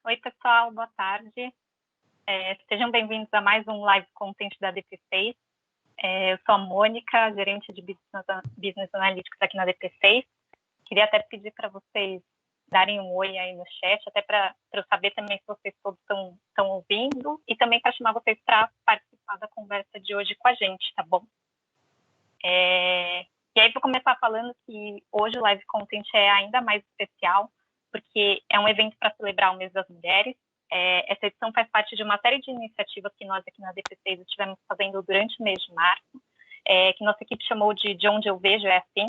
Oi, pessoal, boa tarde. Sejam bem-vindos a mais um live content da DP6. Eu sou a Mônica, gerente de Business Analytics aqui na DP6. Queria até pedir para vocês darem um oi aí no chat, até para eu saber também se vocês todos estão ouvindo, e também para chamar vocês para participar da conversa de hoje com a gente, tá bom? E aí, vou começar falando que hoje o live content é ainda mais especial, porque é um evento para celebrar o mês das mulheres. Essa edição faz parte de uma série de iniciativas que nós aqui na DP6 estivemos fazendo durante o mês de março, que nossa equipe chamou de Onde Eu Vejo é Assim,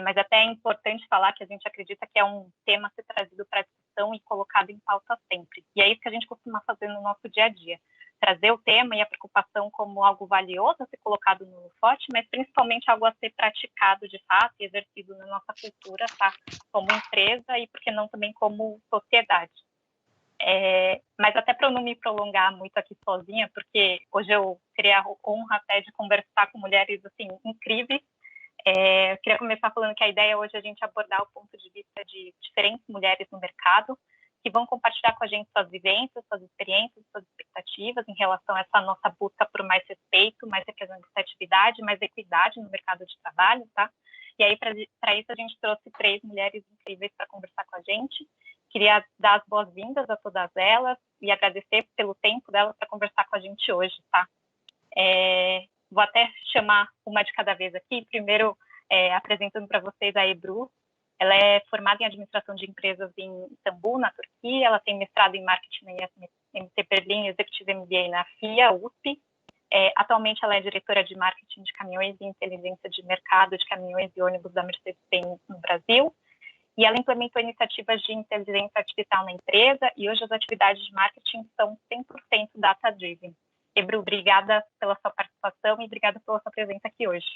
mas até é importante falar que a gente acredita que é um tema a ser trazido para discussão e colocado em pauta sempre. E é isso que a gente costuma fazer no nosso dia a dia, trazer o tema e a preocupação como algo valioso a ser colocado no holofote, mas principalmente algo a ser praticado de fato e exercido na nossa cultura, tá? Como empresa e, por que não, também como sociedade. Mas até para eu não me prolongar muito aqui sozinha, porque hoje eu teria a honra até de conversar com mulheres assim, incríveis. Eu queria começar falando que a ideia hoje é a gente abordar o ponto de vista de diferentes mulheres no mercado, que vão compartilhar com a gente suas vivências, suas experiências, suas expectativas em relação a essa nossa busca por mais respeito, mais representatividade, mais equidade no mercado de trabalho, tá? E aí, para isso, a gente trouxe 3 mulheres incríveis para conversar com a gente. Queria dar as boas-vindas a todas elas e agradecer pelo tempo delas para conversar com a gente hoje, tá? Vou até chamar uma de cada vez aqui. Primeiro, apresentando para vocês a Ebru. Ela é formada em administração de empresas em Istambul, na Turquia. Ela tem mestrado em marketing na ISMT Berlim, Executive MBA na FIA, USP. Atualmente, ela é diretora de marketing de caminhões e inteligência de mercado de caminhões e ônibus da Mercedes-Benz no Brasil. E ela implementou iniciativas de inteligência artificial na empresa e hoje as atividades de marketing são 100% data-driven. Ebru, obrigada pela sua participação e obrigada pela sua presença aqui hoje.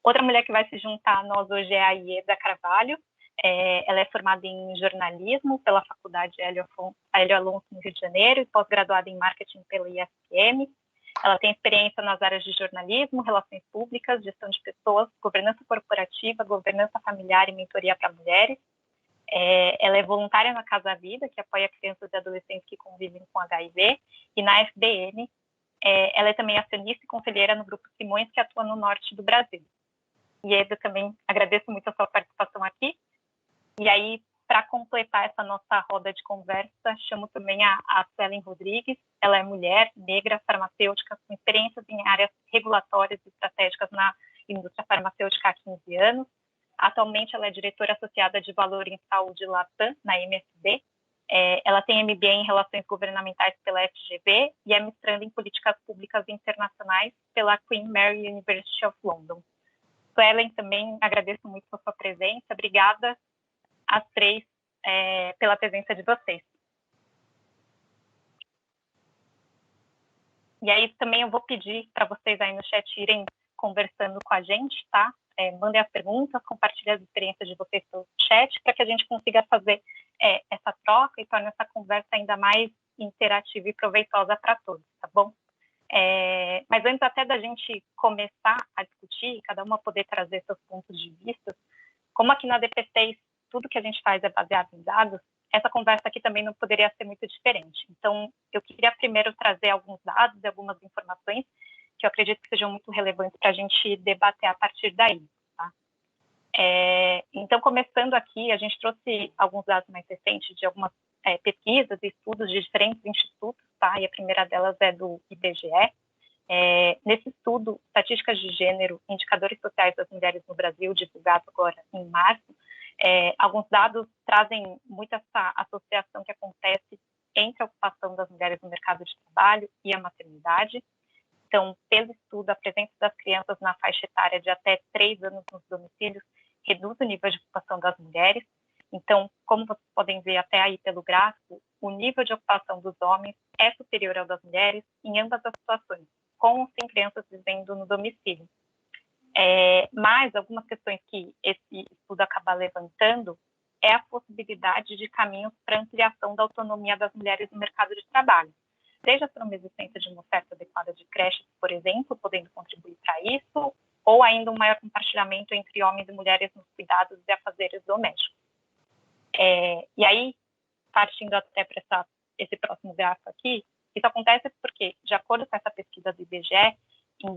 Outra mulher que vai se juntar a nós hoje é a Ieda Carvalho. Ela é formada em jornalismo pela Faculdade Hélio Alonso, no Rio de Janeiro, e pós-graduada em marketing pela IFM. Ela tem experiência nas áreas de jornalismo, relações públicas, gestão de pessoas, governança corporativa, governança familiar e mentoria para mulheres. Ela é voluntária na Casa Vida, que apoia crianças e adolescentes que convivem com HIV, e na FBN. Ela é também acionista e conselheira no Grupo Simões, que atua no norte do Brasil. E eu também agradeço muito a sua participação aqui. E aí, para completar essa nossa roda de conversa, chamo também a Suelen Rodrigues. Ela é mulher, negra, farmacêutica, com experiências em áreas regulatórias e estratégicas na indústria farmacêutica há 15 anos. Atualmente, ela é diretora associada de Valor em Saúde Latam, na MSD. Ela tem MBA em Relações Governamentais pela FGV e é mestranda em Políticas Públicas Internacionais pela Queen Mary University of London. Suelen, também agradeço muito a sua presença. Obrigada às 3 pela presença de vocês. E aí também eu vou pedir para vocês aí no chat irem conversando com a gente, tá? Mandem as perguntas, compartilhem as experiências de vocês pelo chat, para que a gente consiga fazer essa troca e torne essa conversa ainda mais interativa e proveitosa para todos, tá bom? Mas antes até da gente começar a discutir, cada uma poder trazer seus pontos de vista, como aqui na DP6 tudo que a gente faz é baseado em dados, essa conversa aqui também não poderia ser muito diferente. Então, eu queria primeiro trazer alguns dados e algumas informações que eu acredito que sejam muito relevantes para a gente debater a partir daí. Tá? Então, começando aqui, a gente trouxe alguns dados mais recentes de algumas pesquisas e estudos de diferentes institutos, tá? E a primeira delas é do IBGE. Nesse estudo, Estatísticas de Gênero, Indicadores Sociais das Mulheres no Brasil, divulgado agora em março, alguns dados trazem muito essa associação que acontece entre a ocupação das mulheres no mercado de trabalho e a maternidade. Então, pelo estudo, a presença das crianças na faixa etária de até 3 anos nos domicílios reduz o nível de ocupação das mulheres. Então, como vocês podem ver até aí pelo gráfico, o nível de ocupação dos homens é superior ao das mulheres em ambas as situações, com ou sem crianças vivendo no domicílio. Mas algumas questões que esse estudo acaba levantando é a possibilidade de caminhos para ampliação da autonomia das mulheres no mercado de trabalho, seja por uma existência de uma oferta adequada de creches, por exemplo, podendo contribuir para isso, ou ainda um maior compartilhamento entre homens e mulheres nos cuidados e afazeres domésticos. E aí, partindo até para esse próximo gráfico aqui, isso acontece porque, de acordo com essa pesquisa do IBGE, em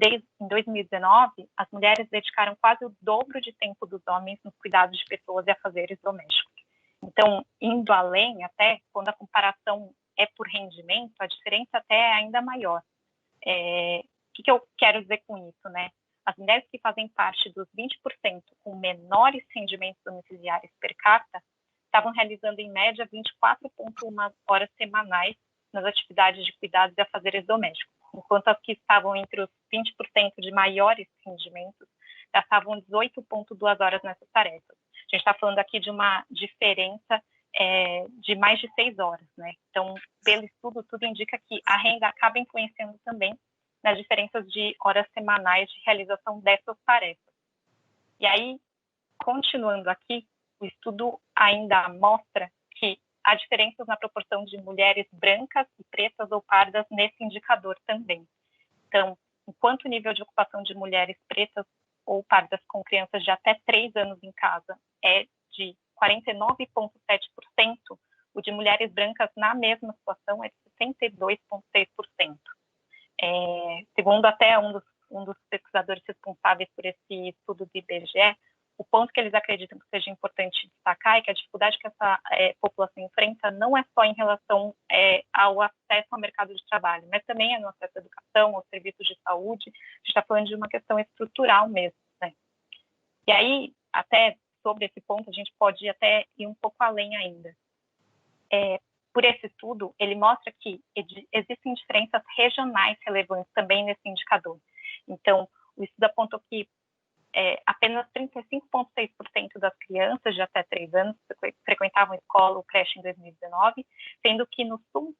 2019, as mulheres dedicaram quase o dobro de tempo dos homens nos cuidados de pessoas e afazeres domésticos. Então, indo além, até quando a comparação é por rendimento, a diferença até é ainda maior. O que eu quero dizer com isso, né? As mulheres que fazem parte dos 20% com menores rendimentos domiciliares per capita estavam realizando, em média, 24,1 horas semanais nas atividades de cuidados e afazeres domésticos, enquanto as que estavam entre os 20% de maiores rendimentos gastavam 18,2 horas nessas tarefas. A gente está falando aqui de uma diferença de mais de 6 horas, né? Então, pelo estudo, tudo indica que a renda acaba influenciando também nas diferenças de horas semanais de realização dessas tarefas. E aí, continuando aqui, o estudo ainda mostra que há diferenças na proporção de mulheres brancas e pretas ou pardas nesse indicador também. Então, enquanto o nível de ocupação de mulheres pretas ou pardas com crianças de até 3 anos em casa é de 49,7%, o de mulheres brancas na mesma situação é de 62,6%. Segundo até um dos pesquisadores responsáveis por esse estudo do IBGE, o ponto que eles acreditam que seja importante destacar é que a dificuldade que essa população enfrenta não é só em relação ao acesso ao mercado de trabalho, mas também é no acesso à educação, aos serviços de saúde. A gente está falando de uma questão estrutural mesmo, né? E aí, até sobre esse ponto, a gente pode até ir um pouco além ainda. Por esse estudo, ele mostra que existem diferenças regionais relevantes também nesse indicador. Então, o estudo apontou que apenas 35,6% das crianças de até 3 anos frequentavam escola ou creche em 2019, sendo que no Sul,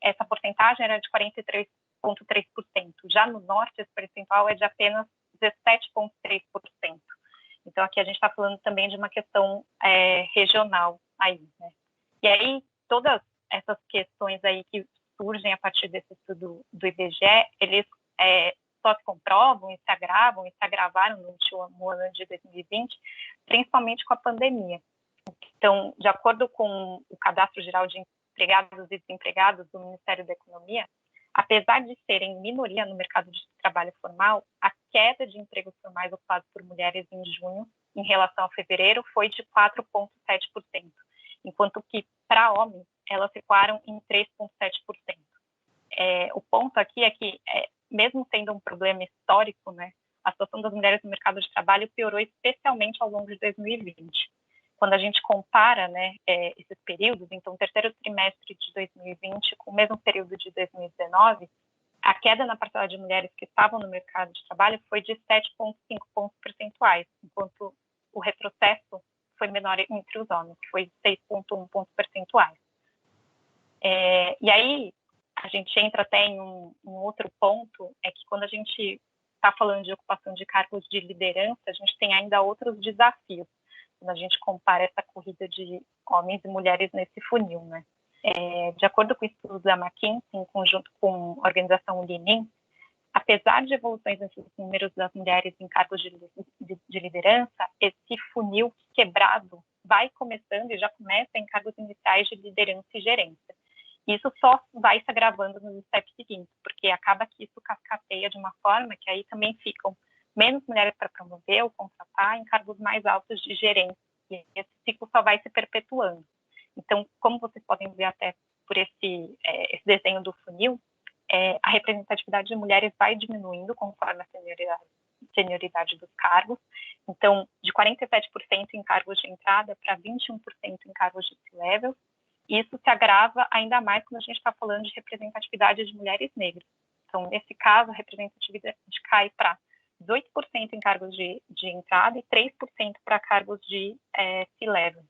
essa porcentagem era de 43,3%. Já no Norte, esse percentual é de apenas 17,3%. Então, aqui a gente está falando também de uma questão regional aí, né? E aí, todas essas questões aí que surgem a partir desse estudo do IBGE, eles só se comprovam e se agravam e se agravaram no último ano de 2020, principalmente com a pandemia. Então, de acordo com o Cadastro Geral de Empregados e Desempregados do Ministério da Economia, apesar de serem minoria no mercado de trabalho formal, a queda de empregos formais ocupados por mulheres em junho, em relação a fevereiro, foi de 4,7%, enquanto que, para homens, elas recuaram em 3,7%. O ponto aqui é que, mesmo sendo um problema histórico, né, a situação das mulheres no mercado de trabalho piorou especialmente ao longo de 2020. Quando a gente compara, né, esses períodos, então o terceiro trimestre de 2020 com o mesmo período de 2019, a queda na parcela de mulheres que estavam no mercado de trabalho foi de 7,5 pontos percentuais, enquanto o retrocesso foi menor entre os homens, que foi de 6,1 pontos percentuais. E aí, a gente entra até em um outro ponto, é que quando a gente está falando de ocupação de cargos de liderança, a gente tem ainda outros desafios, quando a gente compara essa corrida de homens e mulheres nesse funil, né? De acordo com estudos da McKinsey, em conjunto com a organização Lean, apesar de evoluções nesses números das mulheres em cargos de liderança, esse funil quebrado vai começando e já começa em cargos iniciais de liderança e gerência. Isso só vai se agravando nos steps seguintes, porque acaba que isso cascateia de uma forma que aí também ficam menos mulheres para promover ou contratar em cargos mais altos de gerência, e esse ciclo só vai se perpetuando. Então, como vocês podem ver até por esse desenho do funil, a representatividade de mulheres vai diminuindo conforme a senioridade dos cargos. Então, de 47% em cargos de entrada para 21% em cargos de C-level. Isso se agrava ainda mais quando a gente está falando de representatividade de mulheres negras. Então, nesse caso, a representatividade cai para 18% em cargos de entrada e 3% para cargos de C-level.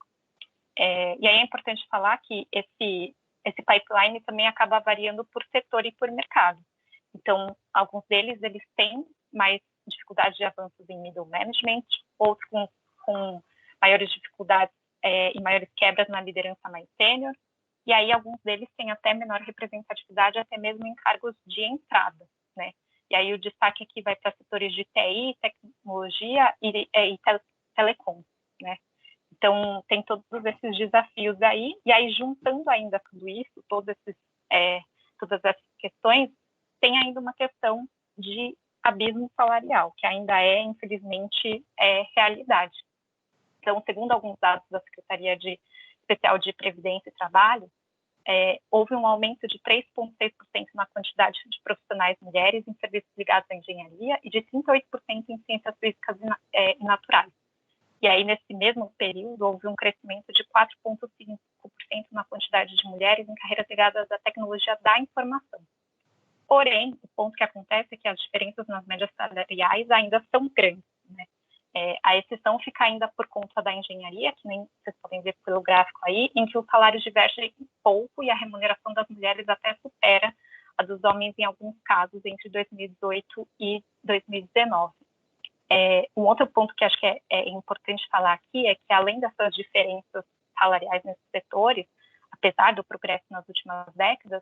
E aí é importante falar que esse pipeline também acaba variando por setor e por mercado. Então, alguns deles têm mais dificuldades de avanços em middle management, outros com maiores dificuldades e maiores quebras na liderança mais sênior, e aí alguns deles têm até menor representatividade, até mesmo em cargos de entrada, né? E aí o destaque aqui vai para setores de TI, tecnologia e telecom, né? Então, tem todos esses desafios aí, e aí juntando ainda tudo isso, todas essas questões, tem ainda uma questão de abismo salarial, que ainda infelizmente, realidade. Então, segundo alguns dados da Secretaria Especial de Previdência e Trabalho, houve um aumento de 3,6% na quantidade de profissionais mulheres em serviços ligados à engenharia e de 38% em ciências físicas e naturais. E aí, nesse mesmo período, houve um crescimento de 4,5% na quantidade de mulheres em carreiras ligadas à tecnologia da informação. Porém, o ponto que acontece é que as diferenças nas médias salariais ainda são grandes, né? A exceção fica ainda por conta da engenharia, que nem vocês podem ver pelo gráfico aí, em que os salários divergem pouco e a remuneração das mulheres até supera a dos homens em alguns casos entre 2018 e 2019. Um outro ponto que acho que é importante falar aqui é que, além dessas diferenças salariais nesses setores, apesar do progresso nas últimas décadas,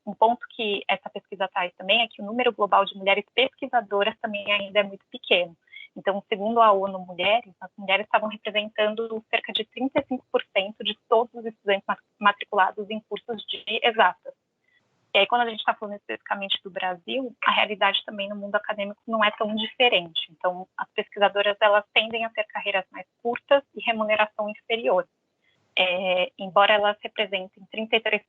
um ponto que essa pesquisa traz também é que o número global de mulheres pesquisadoras também ainda é muito pequeno. Então, segundo a ONU Mulheres, as mulheres estavam representando cerca de 35% de todos os estudantes matriculados em cursos de exatas. E aí, quando a gente está falando especificamente do Brasil, a realidade também no mundo acadêmico não é tão diferente. Então, as pesquisadoras, elas tendem a ter carreiras mais curtas e remuneração inferior. Embora elas representem 33%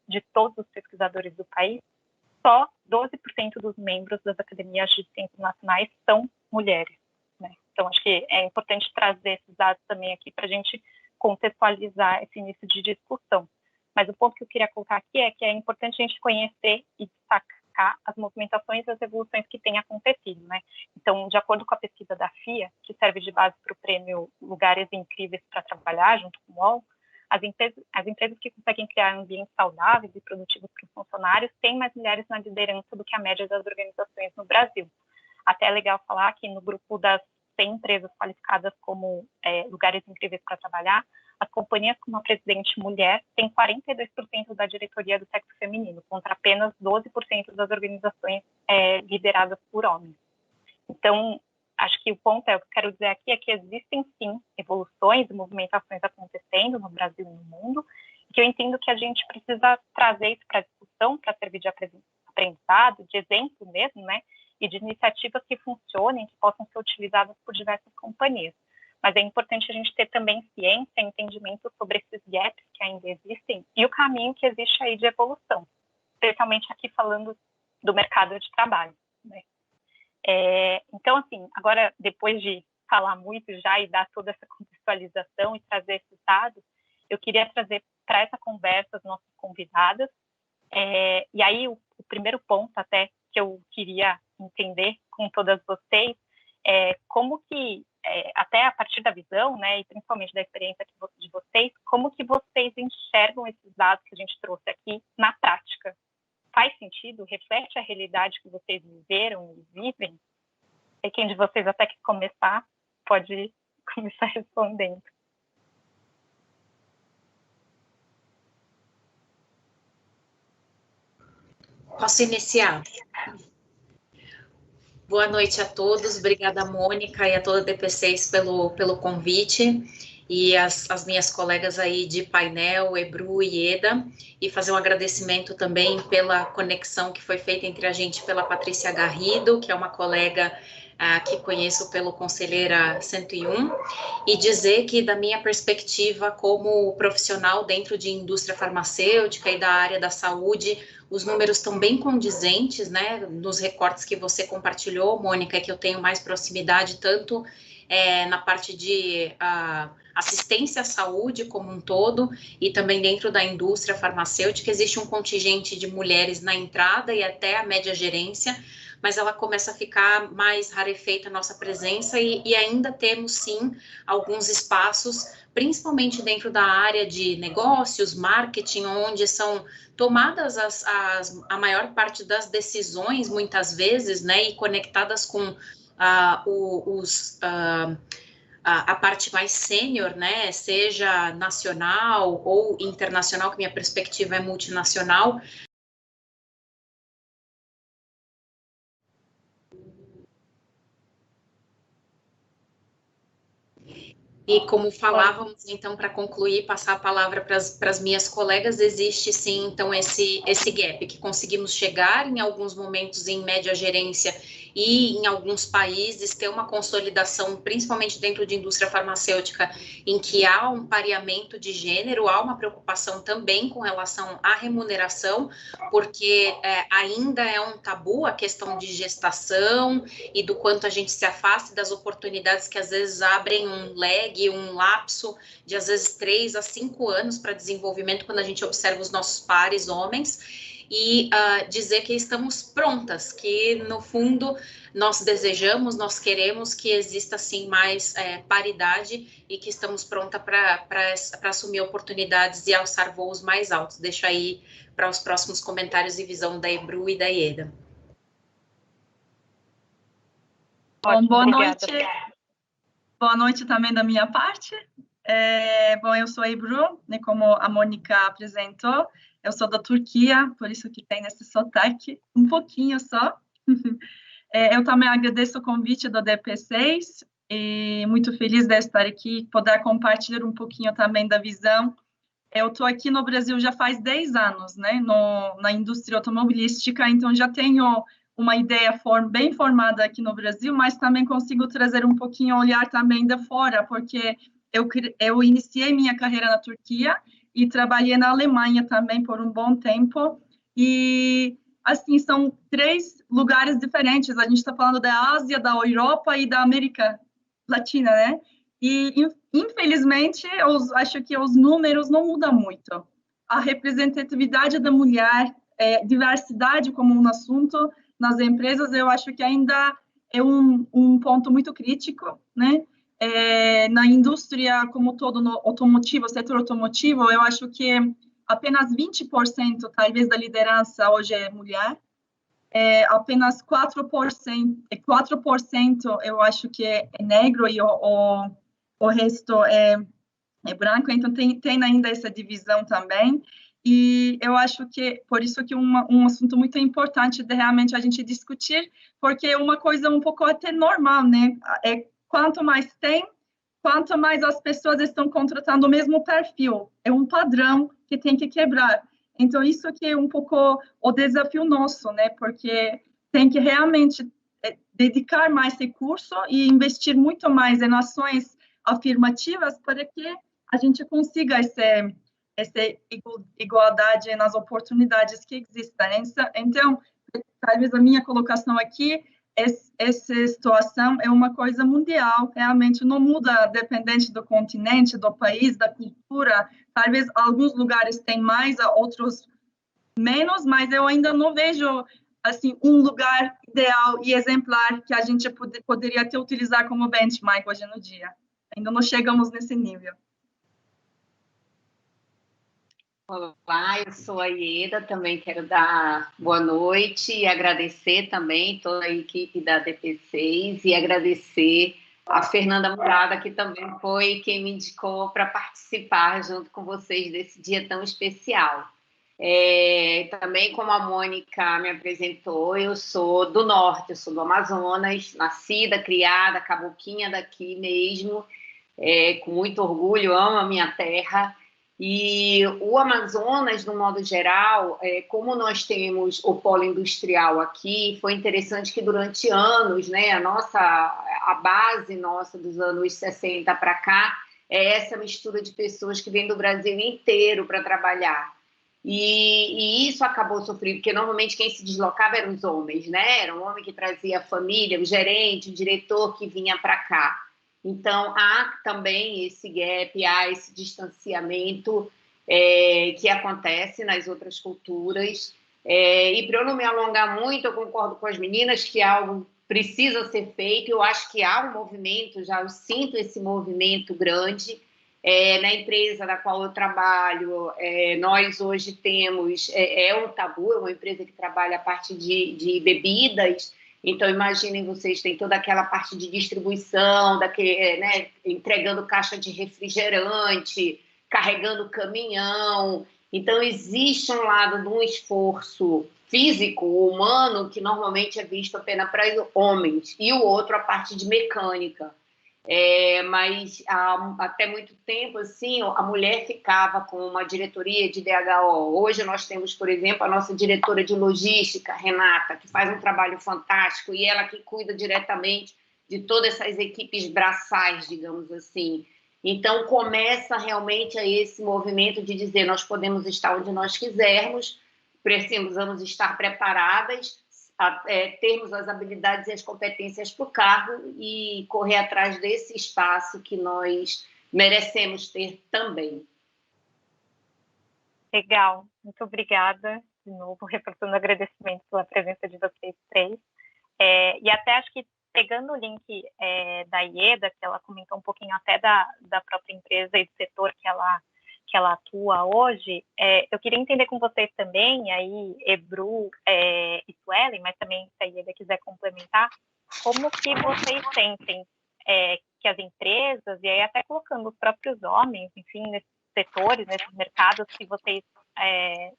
de todos os pesquisadores do país, só 12% dos membros das academias de ciências nacionais são mulheres, né? Então, acho que é importante trazer esses dados também aqui para a gente contextualizar esse início de discussão. Mas o ponto que eu queria colocar aqui é que é importante a gente conhecer e destacar as movimentações e as evoluções que têm acontecido, né? Então, de acordo com a pesquisa da FIA, que serve de base para o prêmio Lugares Incríveis para Trabalhar, junto com o UOL, as empresas que conseguem criar ambientes saudáveis e produtivos para os funcionários têm mais mulheres na liderança do que a média das organizações no Brasil. Até é legal falar que no grupo das 100 empresas qualificadas como lugares incríveis para trabalhar, as companhias com uma presidente mulher têm 42% da diretoria do sexo feminino, contra apenas 12% das organizações lideradas por homens. Então, acho que o ponto que eu quero dizer aqui é que existem, sim, evoluções e movimentações acontecendo no Brasil e no mundo, e que eu entendo que a gente precisa trazer isso para a discussão, para servir de aprendizado, de exemplo mesmo, né, e de iniciativas que funcionem, que possam ser utilizadas por diversas companhias. Mas é importante a gente ter também ciência e entendimento sobre esses gaps que ainda existem e o caminho que existe aí de evolução, especialmente aqui falando do mercado de trabalho, né. Então, assim, agora, depois de falar muito já e dar toda essa contextualização e trazer esses dados, eu queria trazer para essa conversa as nossas convidadas. E aí, o primeiro ponto até que eu queria entender com todas vocês é como que, até a partir da visão, né, e principalmente da experiência de vocês, como que vocês enxergam esses dados que a gente trouxe aqui na prática? Faz sentido? Reflete a realidade que vocês viveram e vivem? E quem de vocês até que começar, pode começar respondendo. Posso iniciar? Boa noite a todos, obrigada Mônica e a toda a DP6 pelo convite, e as minhas colegas aí de painel, Ebru e Eda, e fazer um agradecimento também pela conexão que foi feita entre a gente pela Patrícia Garrido, que é uma colega que conheço pelo Conselheira 101, e dizer que, da minha perspectiva como profissional dentro de indústria farmacêutica e da área da saúde, os números estão bem condizentes, né, nos recortes que você compartilhou, Mônica, que eu tenho mais proximidade, tanto na parte de assistência à saúde como um todo, e também dentro da indústria farmacêutica, existe um contingente de mulheres na entrada e até a média gerência, mas ela começa a ficar mais rarefeita a nossa presença, e ainda temos, sim, alguns espaços, principalmente dentro da área de negócios, marketing, onde são tomadas a maior parte das decisões, muitas vezes, né, e conectadas com a parte mais sênior, né, seja nacional ou internacional, que minha perspectiva é multinacional, E como falávamos, então, para concluir, passar a palavra para as minhas colegas, existe sim, então, esse gap, que conseguimos chegar em alguns momentos em média gerência e em alguns países ter uma consolidação, principalmente dentro de indústria farmacêutica, em que há um pareamento de gênero, há uma preocupação também com relação à remuneração, porque ainda é um tabu a questão de gestação e do quanto a gente se afasta das oportunidades que às vezes abrem um lag, um lapso de às vezes 3 a 5 anos para desenvolvimento quando a gente observa os nossos pares homens, e dizer que estamos prontas, que no fundo nós desejamos, nós queremos que exista sim mais paridade e que estamos prontas para assumir oportunidades e alçar voos mais altos. Deixo aí para os próximos comentários e visão da Ebru e da Ieda. Bom, boa noite. Boa noite também da minha parte. Bom, eu sou a Ebru, né, como a Mônica apresentou. Eu sou da Turquia, por isso que tem esse sotaque, um pouquinho só. Eu também agradeço o convite do DP6 e muito feliz de estar aqui, poder compartilhar um pouquinho também da visão. Eu estou aqui no Brasil já faz 10 anos, né, na indústria automobilística, então já tenho uma ideia bem formada aqui no Brasil, mas também consigo trazer um pouquinho olhar também de fora, porque eu iniciei minha carreira na Turquia e trabalhei na Alemanha também por um bom tempo, e assim, são 3 lugares diferentes, a gente está falando da Ásia, da Europa e da América Latina, né? E, infelizmente, eu acho que os números não mudam muito. A representatividade da mulher, diversidade como um assunto nas empresas, eu acho que ainda é um ponto muito crítico, né? Na indústria como todo, no automotivo, setor automotivo, eu acho que apenas 20% talvez da liderança hoje é mulher, apenas 4% eu acho que é negro e o resto é branco, então tem ainda essa divisão também, e eu acho que, por isso que um assunto muito importante de realmente a gente discutir, porque é uma coisa um pouco até normal, né? Quanto mais tem, quanto mais as pessoas estão contratando o mesmo perfil, é um padrão que tem que quebrar. Então, isso que é um pouco o desafio nosso, né? Porque tem que realmente dedicar mais recurso e investir muito mais em ações afirmativas para que a gente consiga essa igualdade nas oportunidades que existem. Então, talvez a minha colocação aqui, essa situação é uma coisa mundial, realmente não muda dependente do continente, do país, da cultura. Talvez alguns lugares têm mais, outros menos, mas eu ainda não vejo assim um lugar ideal e exemplar que a gente poderia até utilizar como benchmark hoje no dia. Ainda não chegamos nesse nível. Olá, eu sou a Ieda, também quero dar boa noite e agradecer também toda a equipe da DP6 e agradecer a Fernanda Murada, que também foi quem me indicou para participar junto com vocês desse dia tão especial. Também, como a Mônica me apresentou, eu sou do norte, eu sou do Amazonas, nascida, criada, caboquinha daqui mesmo, com muito orgulho, amo a minha terra. E o Amazonas, no modo geral, como nós temos o polo industrial aqui, foi interessante que durante anos, né, a base nossa dos anos 60 para cá é essa mistura de pessoas que vêm do Brasil inteiro para trabalhar. E isso acabou sofrendo, porque normalmente quem se deslocava eram os homens, né? Era um homem que trazia a família, o gerente, o diretor que vinha para cá. Então, há também esse gap, há esse distanciamento que acontece nas outras culturas. E para eu não me alongar muito, eu concordo com as meninas que algo precisa ser feito. Eu acho que há um movimento, já eu sinto esse movimento grande. Na empresa da qual eu trabalho, nós hoje temos... um tabu, é uma empresa que trabalha a parte de bebidas. Então, imaginem vocês, tem toda aquela parte de distribuição, né, entregando caixa de refrigerante, carregando caminhão. Então, existe um lado de um esforço físico, humano, que normalmente é visto apenas para homens, e o outro a parte de mecânica. Mas até muito tempo, assim, a mulher ficava com uma diretoria de DHO. Hoje nós temos, por exemplo, a nossa diretora de logística, Renata, que faz um trabalho fantástico, e ela que cuida diretamente de todas essas equipes braçais, digamos assim. Então, começa realmente esse movimento de dizer nós podemos estar onde nós quisermos, precisamos estar preparadas, termos as habilidades e as competências para o cargo e correr atrás desse espaço que nós merecemos ter também. Legal, muito obrigada, de novo, reforçando o agradecimento pela presença de vocês três. E até acho que, pegando o link da Ieda, que ela comentou um pouquinho até da própria empresa e do setor que ela atua hoje, eu queria entender com vocês também, aí Ebru e Suelen, mas também se a Ieda quiser complementar, como que vocês sentem que as empresas, e aí até colocando os próprios homens, enfim, nesses setores, nesses mercados que vocês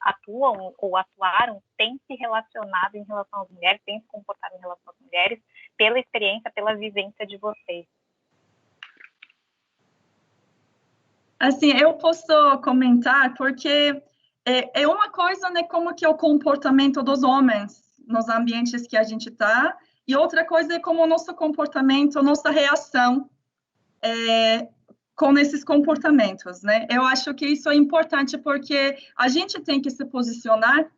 atuam ou atuaram, têm se relacionado em relação às mulheres, têm se comportado em relação às mulheres, pela experiência, pela vivência de vocês. Assim, eu posso comentar porque é uma coisa, né, como que é o comportamento dos homens nos ambientes que a gente está, e outra coisa é como o nosso comportamento, nossa reação com esses comportamentos, né? Eu acho que isso é importante porque a gente tem que se posicionar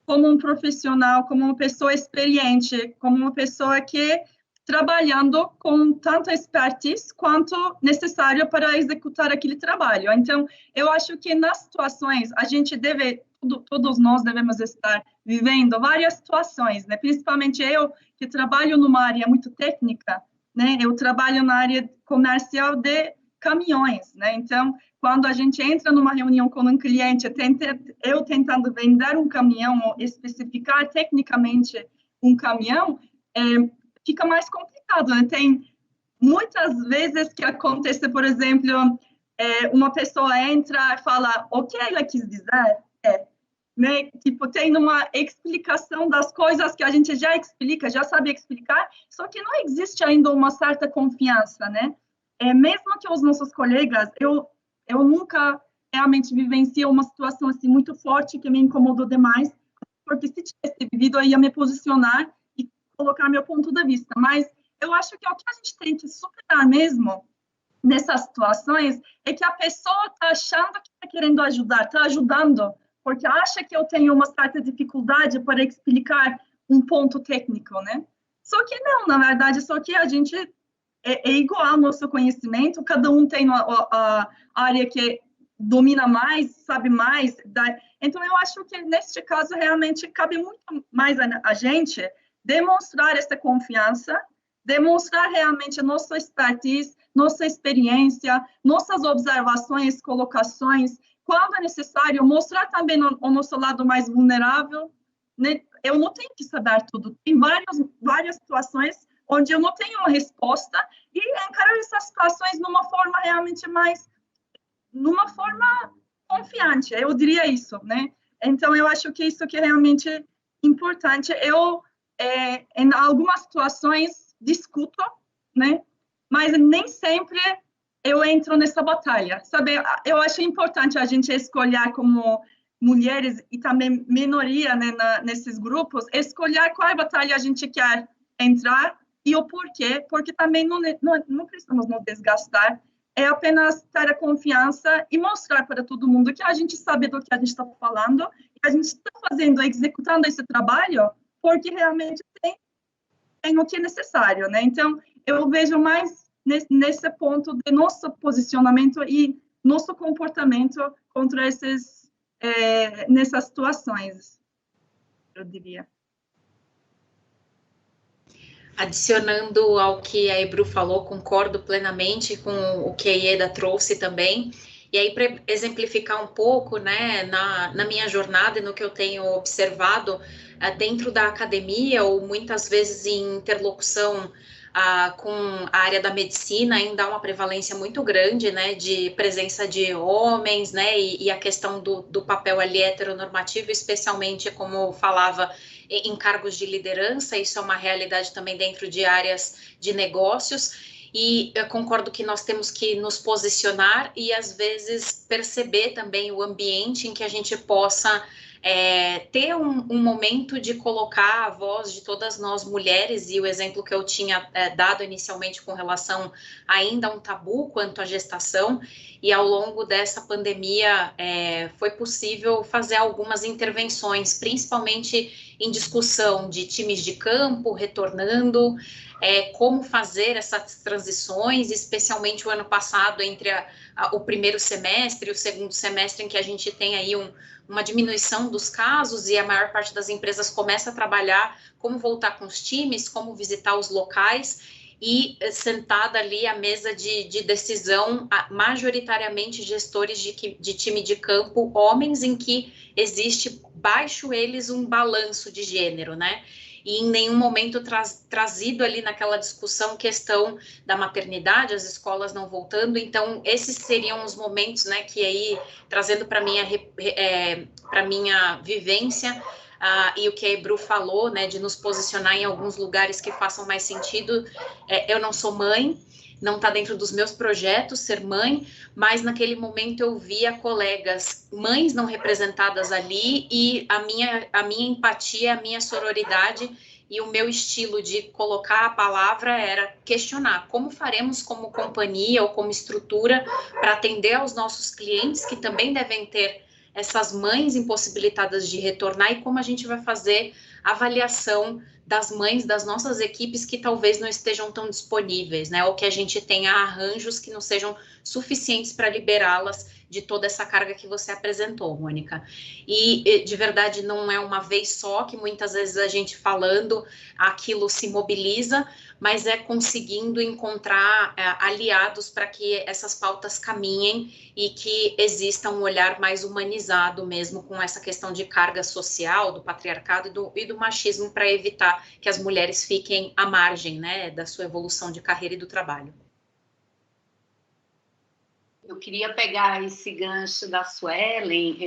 como um profissional, como uma pessoa experiente, como uma pessoa que trabalhando com tanta expertise quanto necessário para executar aquele trabalho. Então, eu acho que nas situações, a gente todos nós devemos estar vivendo várias situações, né? Principalmente eu, que trabalho numa área muito técnica, né? Eu trabalho na área comercial de caminhões, né? Então, quando a gente entra numa reunião com um cliente, eu tentando vender um caminhão ou especificar tecnicamente um caminhão, fica mais complicado, né? Tem muitas vezes que acontece, por exemplo, uma pessoa entra e fala o que ela quis dizer, né? Tipo, tem uma explicação das coisas que a gente já explica, já sabe explicar, só que não existe ainda uma certa confiança, né? Mesmo que os nossos colegas, eu nunca realmente vivenciei uma situação assim muito forte que me incomodou demais, porque se tivesse vivido, eu ia me posicionar colocar meu ponto de vista, mas eu acho que o que a gente tem que superar mesmo nessas situações é que a pessoa está achando que está querendo ajudar, está ajudando, porque acha que eu tenho uma certa dificuldade para explicar um ponto técnico, né? Só que não, na verdade, só que a gente é igual ao nosso conhecimento, cada um tem a área que domina mais, sabe mais. Então, eu acho que neste caso realmente cabe muito mais a gente demonstrar essa confiança, demonstrar realmente nossa expertise, nossa experiência, nossas observações, colocações, quando é necessário, mostrar também o nosso lado mais vulnerável, né? Eu não tenho que saber tudo, tem várias situações onde eu não tenho uma resposta e encarar essas situações numa forma realmente numa forma confiante, eu diria isso, né? Então, eu acho que isso que é realmente importante. Em algumas situações discuto, né? Mas nem sempre eu entro nessa batalha, sabe? Eu acho importante a gente escolher como mulheres e também minoria, né, nesses grupos, escolher qual batalha a gente quer entrar e o porquê, porque também não precisamos nos desgastar, é apenas ter a confiança e mostrar para todo mundo que a gente sabe do que a gente está falando e a gente está fazendo, executando esse trabalho porque realmente tem o que é necessário, né? Então, eu vejo mais nesse ponto de nosso posicionamento e nosso comportamento contra nessas situações, eu diria. Adicionando ao que a Ebru falou, concordo plenamente com o que a Ieda trouxe também. E aí, para exemplificar um pouco, né, na minha jornada e no que eu tenho observado dentro da academia, ou muitas vezes em interlocução com a área da medicina, ainda há uma prevalência muito grande, né, de presença de homens, né, e a questão do papel ali heteronormativo, especialmente, como falava, em cargos de liderança. Isso é uma realidade também dentro de áreas de negócios. e eu concordo que nós temos que nos posicionar e, às vezes, perceber também o ambiente em que a gente possa ter um momento de colocar a voz de todas nós mulheres, e o exemplo que eu tinha dado inicialmente com relação ainda a um tabu quanto à gestação, e ao longo dessa pandemia foi possível fazer algumas intervenções, principalmente em discussão de times de campo retornando, como fazer essas transições, especialmente o ano passado, entre o primeiro semestre e o segundo semestre, em que a gente tem aí uma diminuição dos casos e a maior parte das empresas começa a trabalhar como voltar com os times, como visitar os locais, e sentada ali à mesa de decisão, majoritariamente gestores de time de campo, homens, em que existe baixo eles um balanço de gênero, né? E em nenhum momento trazido ali naquela discussão questão da maternidade, as escolas não voltando. Então, esses seriam os momentos, né, que aí, trazendo para minha vivência, e o que a Ebru falou, né, de nos posicionar em alguns lugares que façam mais sentido. Eu não sou mãe, não está dentro dos meus projetos ser mãe, mas naquele momento eu via colegas, mães não representadas ali, e a minha empatia, a minha sororidade e o meu estilo de colocar a palavra era questionar como faremos como companhia ou como estrutura para atender aos nossos clientes, que também devem ter essas mães impossibilitadas de retornar, e como a gente vai fazer a avaliação das mães das nossas equipes que talvez não estejam tão disponíveis, né? Ou que a gente tenha arranjos que não sejam suficientes para liberá-las de toda essa carga que você apresentou, Mônica. E, de verdade, não é uma vez só que muitas vezes a gente falando, aquilo se mobiliza, mas é conseguindo encontrar aliados para que essas pautas caminhem e que exista um olhar mais humanizado mesmo com essa questão de carga social, do patriarcado e do machismo, para evitar que as mulheres fiquem à margem, né, da sua evolução de carreira e do trabalho. Eu queria pegar esse gancho da Suelen,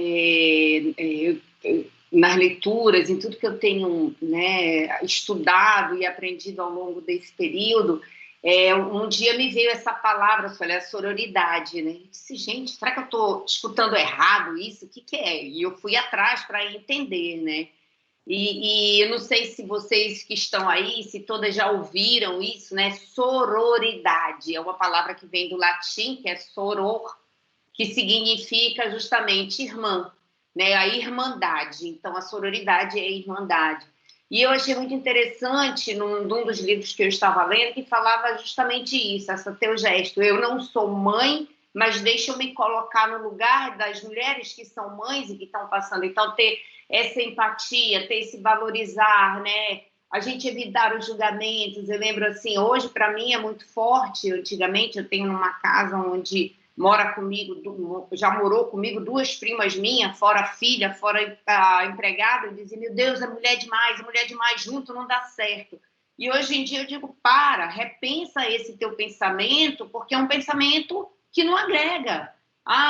nas leituras, em tudo que eu tenho, né, estudado e aprendido ao longo desse período. Um dia me veio essa palavra, a sororidade, né? Eu disse, gente, será que eu estou escutando errado isso? O que é? E eu fui atrás para entender, né? E eu não sei se vocês que estão aí, se todas já ouviram isso, né? Sororidade é uma palavra que vem do latim, que é soror, que significa justamente irmã, né? A irmandade. Então, a sororidade é a irmandade. E eu achei muito interessante, num dos livros que eu estava lendo, que falava justamente isso, esse teu gesto. Eu não sou mãe, mas deixa eu me colocar no lugar das mulheres que são mães e que estão passando. Então, ter essa empatia, ter esse valorizar, né? A gente evitar os julgamentos. Eu lembro assim, hoje para mim é muito forte. Antigamente eu tenho uma casa onde mora comigo, já morou comigo 2 primas minhas, fora a filha, fora a empregada. Eu dizia, meu Deus, é mulher demais, junto não dá certo. E hoje em dia eu digo, repensa esse teu pensamento, porque é um pensamento que não agrega.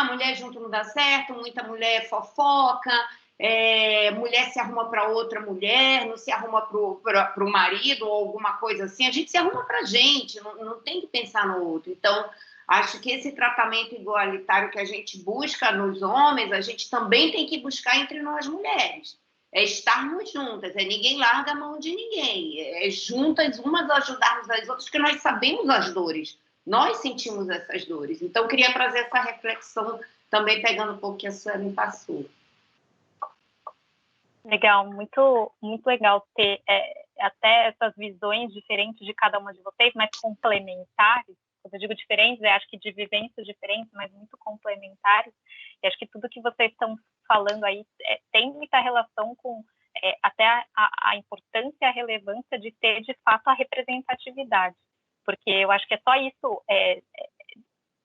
Mulher junto não dá certo, muita mulher fofoca, mulher se arruma para outra mulher, não se arruma para o marido ou alguma coisa assim. A gente se arruma para a gente, não tem que pensar no outro. Então, acho que esse tratamento igualitário que a gente busca nos homens, a gente também tem que buscar entre nós mulheres. É estarmos juntas, ninguém larga a mão de ninguém. Juntas, umas ajudarmos as outras, porque nós sabemos as dores. Nós sentimos essas dores. Então, eu queria trazer essa reflexão também, pegando um pouco que a Suelen passou. Legal, muito, muito legal ter até essas visões diferentes de cada uma de vocês, mas complementares. Quando eu digo diferentes, acho que de vivências diferentes, mas muito complementares. E acho que tudo que vocês estão falando aí tem muita relação com até a importância e a relevância de ter, de fato, a representatividade. Porque eu acho que é só isso,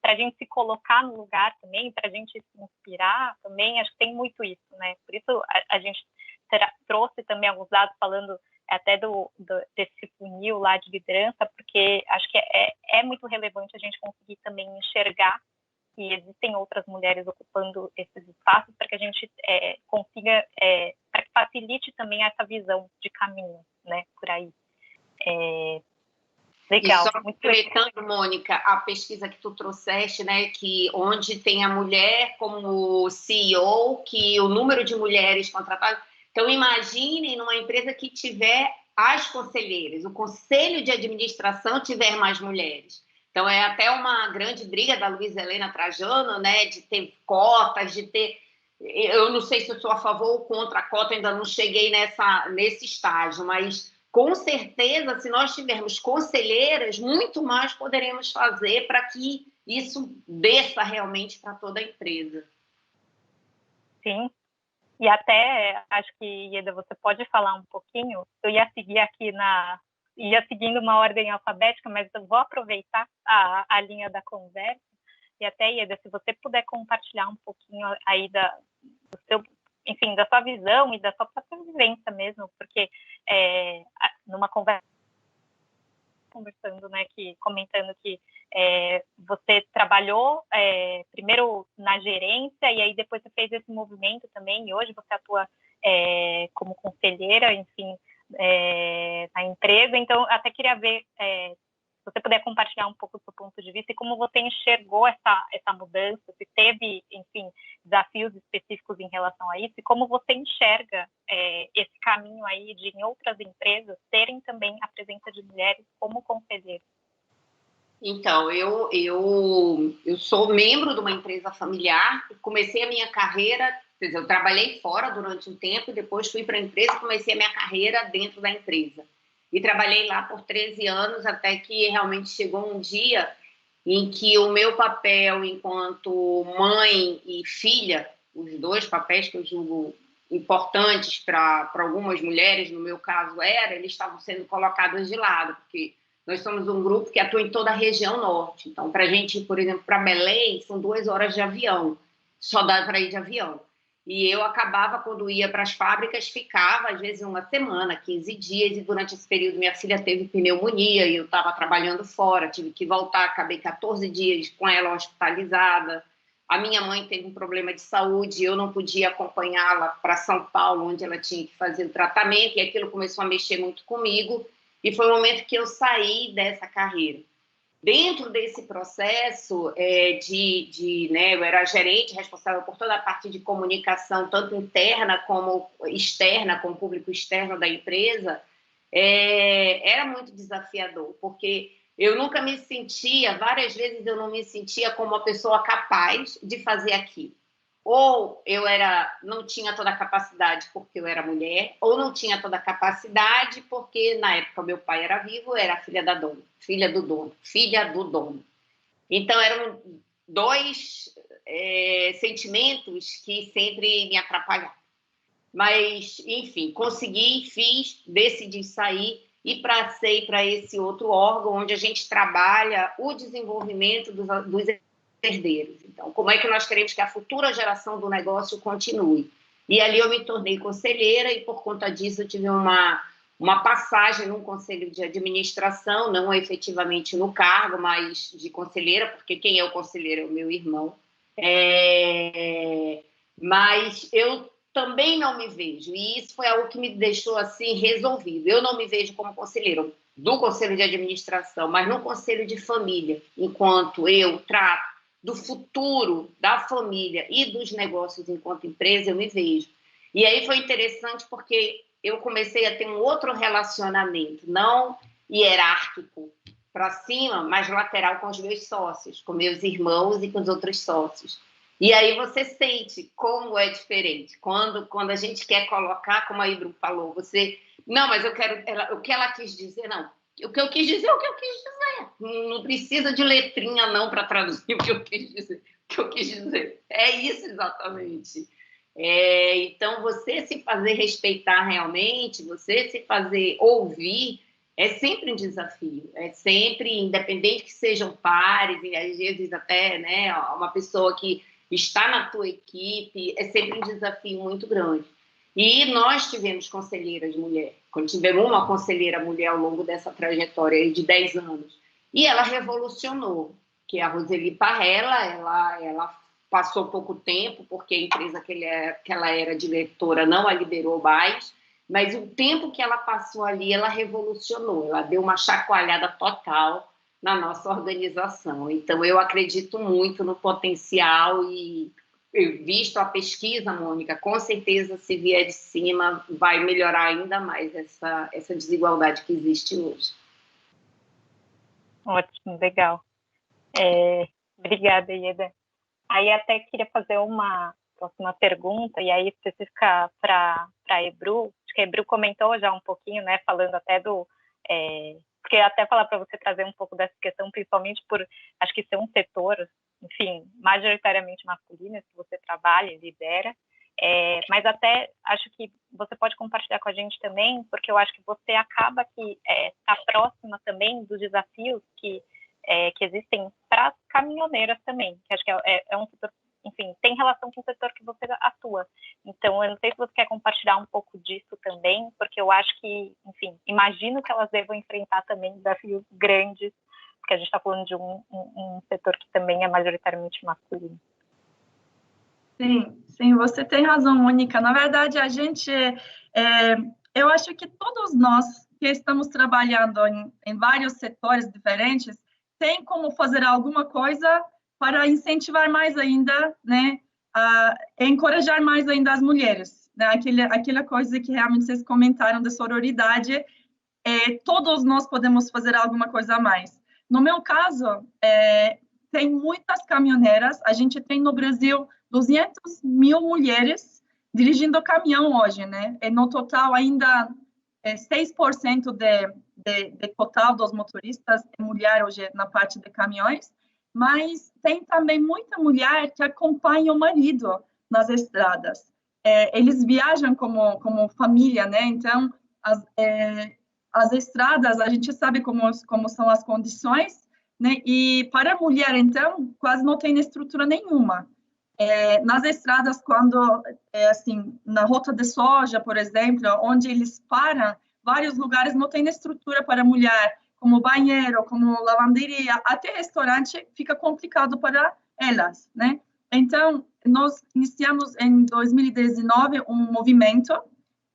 para a gente se colocar no lugar também, para a gente se inspirar também, acho que tem muito isso, né? Por isso a gente trouxe também alguns dados falando até desse funil lá de liderança, porque acho que é muito relevante a gente conseguir também enxergar que existem outras mulheres ocupando esses espaços para que a gente consiga, para que facilite também essa visão de caminho, né, por aí. Legal. E só completando, Mônica, a pesquisa que tu trouxeste, né, que onde tem a mulher como CEO, que o número de mulheres contratadas... Então, imaginem numa empresa que tiver as conselheiras, o conselho de administração tiver mais mulheres. Então, é até uma grande briga da Luísa Helena Trajano, né, de ter cotas, de ter... Eu não sei se eu sou a favor ou contra a cota, ainda não cheguei nesse estágio, mas... Com certeza, se nós tivermos conselheiras, muito mais poderemos fazer para que isso desça realmente para toda a empresa. Sim, e até acho que, Ieda, você pode falar um pouquinho. Eu ia seguir aqui ia seguindo uma ordem alfabética, mas eu vou aproveitar a linha da conversa. E até, Ieda, se você puder compartilhar um pouquinho aí do seu... enfim, da sua visão e da sua própria vivência mesmo, porque numa conversa, conversando, né, comentando que você trabalhou primeiro na gerência e aí depois você fez esse movimento também, e hoje você atua como conselheira, enfim, na empresa. Então, até queria ver se você puder compartilhar um pouco do seu ponto de vista e como você enxergou essa mudança, se teve, enfim, desafios específicos em relação a isso, e como você enxerga esse caminho aí de, em outras empresas, terem também a presença de mulheres como conselheiros. Então, eu sou membro de uma empresa familiar, comecei a minha carreira, quer dizer, eu trabalhei fora durante um tempo, depois fui para a empresa e comecei a minha carreira dentro da empresa. E trabalhei lá por 13 anos, até que realmente chegou um dia em que o meu papel enquanto mãe e filha, os dois papéis que eu julgo importantes para algumas mulheres, no meu caso eles estavam sendo colocados de lado, porque nós somos um grupo que atua em toda a região norte. Então, para a gente ir, por exemplo, para Belém, são 2 horas de avião, só dá para ir de avião. E eu acabava, quando ia para as fábricas, ficava, às vezes, 1 semana, 15 dias, e durante esse período minha filha teve pneumonia e eu estava trabalhando fora, tive que voltar, acabei 14 dias com ela hospitalizada. A minha mãe teve um problema de saúde, eu não podia acompanhá-la para São Paulo, onde ela tinha que fazer o tratamento, e aquilo começou a mexer muito comigo, e foi o momento que eu saí dessa carreira. Dentro desse processo né, eu era gerente responsável por toda a parte de comunicação, tanto interna como externa, com o público externo da empresa, era muito desafiador, porque eu nunca me sentia, várias vezes eu não me sentia como uma pessoa capaz de fazer aquilo. Ou eu não tinha toda a capacidade porque eu era mulher, ou não tinha toda a capacidade porque, na época, meu pai era vivo, era filha do dono. Então, eram 2 sentimentos que sempre me atrapalhavam. Mas, enfim, consegui, fiz, decidi sair e passei para esse outro órgão onde a gente trabalha o desenvolvimento dos herdeiros. Então, como é que nós queremos que a futura geração do negócio continue? E ali eu me tornei conselheira e, por conta disso, eu tive uma passagem num conselho de administração, não efetivamente no cargo, mas de conselheira, porque quem é o conselheiro é o meu irmão. Mas eu também não me vejo, e isso foi algo que me deixou assim resolvido. Eu não me vejo como conselheira do conselho de administração, mas no conselho de família, enquanto eu trato do futuro da família e dos negócios enquanto empresa, eu me vejo. E aí foi interessante porque eu comecei a ter um outro relacionamento, não hierárquico para cima, mas lateral com os meus sócios, com meus irmãos e com os outros sócios. E aí você sente como é diferente. Quando a gente quer colocar, como a Ibru falou, não, mas eu quero... o que ela quis dizer, não. O que eu quis dizer é o que eu quis dizer. Não precisa de letrinha, não, para traduzir o que eu quis dizer. O que eu quis dizer. É isso exatamente. Então, você se fazer respeitar realmente, você se fazer ouvir, é sempre um desafio. É sempre, independente que sejam pares, e às vezes até, né, uma pessoa que está na tua equipe, é sempre um desafio muito grande. E nós tivemos conselheiras mulher, quando tivemos uma conselheira mulher ao longo dessa trajetória aí de 10 anos, e ela revolucionou, que é a Roseli Parrella. Ela passou pouco tempo, porque a empresa que ela era diretora não a liberou mais, mas o tempo que ela passou ali, ela revolucionou, ela deu uma chacoalhada total na nossa organização. Então, eu acredito muito no potencial e, visto a pesquisa, Mônica, com certeza, se vier de cima, vai melhorar ainda mais essa desigualdade que existe hoje. Ótimo, legal. Obrigada, Ieda. Aí até queria fazer uma próxima pergunta, e aí específica para a Ebru. Acho que a Ebru comentou já um pouquinho, né, falando até porque até falar para você trazer um pouco dessa questão, principalmente por, acho que ser um setor, enfim, majoritariamente masculino, que você trabalha e lidera, mas até acho que você pode compartilhar com a gente também, porque eu acho que você acaba que está próxima também dos desafios que existem para as caminhoneiras também, que acho que é um setor, enfim, tem relação com o setor que você atua. Então, eu não sei se você quer compartilhar um pouco disso também, porque eu acho que, enfim, imagino que elas devam enfrentar também desafios grandes, porque a gente está falando de um setor que também é majoritariamente masculino. Sim, você tem razão, Mônica. Na verdade, eu acho que todos nós que estamos trabalhando em vários setores diferentes, tem como fazer alguma coisa para incentivar mais ainda, né, encorajar mais ainda as mulheres, né, aquela coisa que realmente vocês comentaram da sororidade, todos nós podemos fazer alguma coisa a mais. No meu caso, tem muitas caminhoneiras, a gente tem no Brasil 200 mil mulheres dirigindo caminhão hoje, né, e no total ainda 6% de total dos motoristas é mulher hoje na parte de caminhões, mas tem também muita mulher que acompanha o marido nas estradas. Eles viajam como família, né? Então, as estradas, a gente sabe como são as condições, né? E para a mulher, então, quase não tem estrutura nenhuma. Nas estradas, quando, assim, na rota de soja, por exemplo, onde eles param, vários lugares não tem estrutura para a mulher, como banheiro, como lavanderia, até restaurante fica complicado para elas, né? Então, nós iniciamos em 2019 um movimento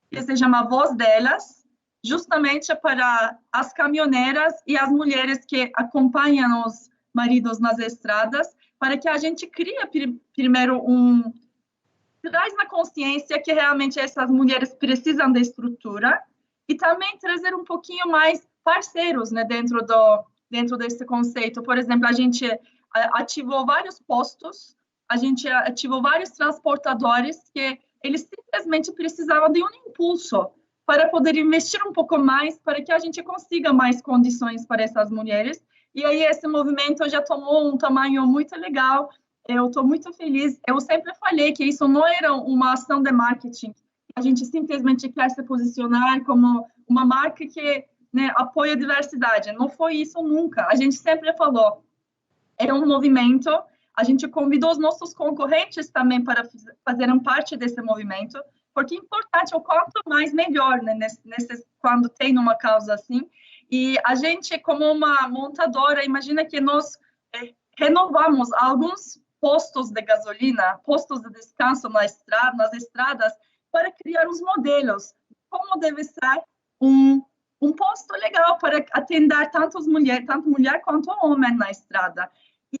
que se chama Voz Delas, justamente para as caminhoneiras e as mulheres que acompanham os maridos nas estradas, para que a gente crie primeiro traz na consciência que realmente essas mulheres precisam de estrutura e também trazer um pouquinho mais parceiros, né, dentro desse conceito. Por exemplo, a gente ativou vários postos, a gente ativou vários transportadores que eles simplesmente precisavam de um impulso para poder investir um pouco mais, para que a gente consiga mais condições para essas mulheres. E aí esse movimento já tomou um tamanho muito legal. Eu estou muito feliz. Eu sempre falei que isso não era uma ação de marketing. A gente simplesmente quer se posicionar como uma marca que, né, apoia a diversidade. Não foi isso nunca. A gente sempre falou. Era um movimento. A gente convidou os nossos concorrentes também para fazerem parte desse movimento, porque é importante, o quanto mais melhor, né, quando tem uma causa assim. E a gente, como uma montadora, imagina que nós renovamos alguns postos de gasolina, postos de descanso nas estradas, para criar os modelos. Como deve ser um posto legal para atender tanto mulher quanto homem na estrada.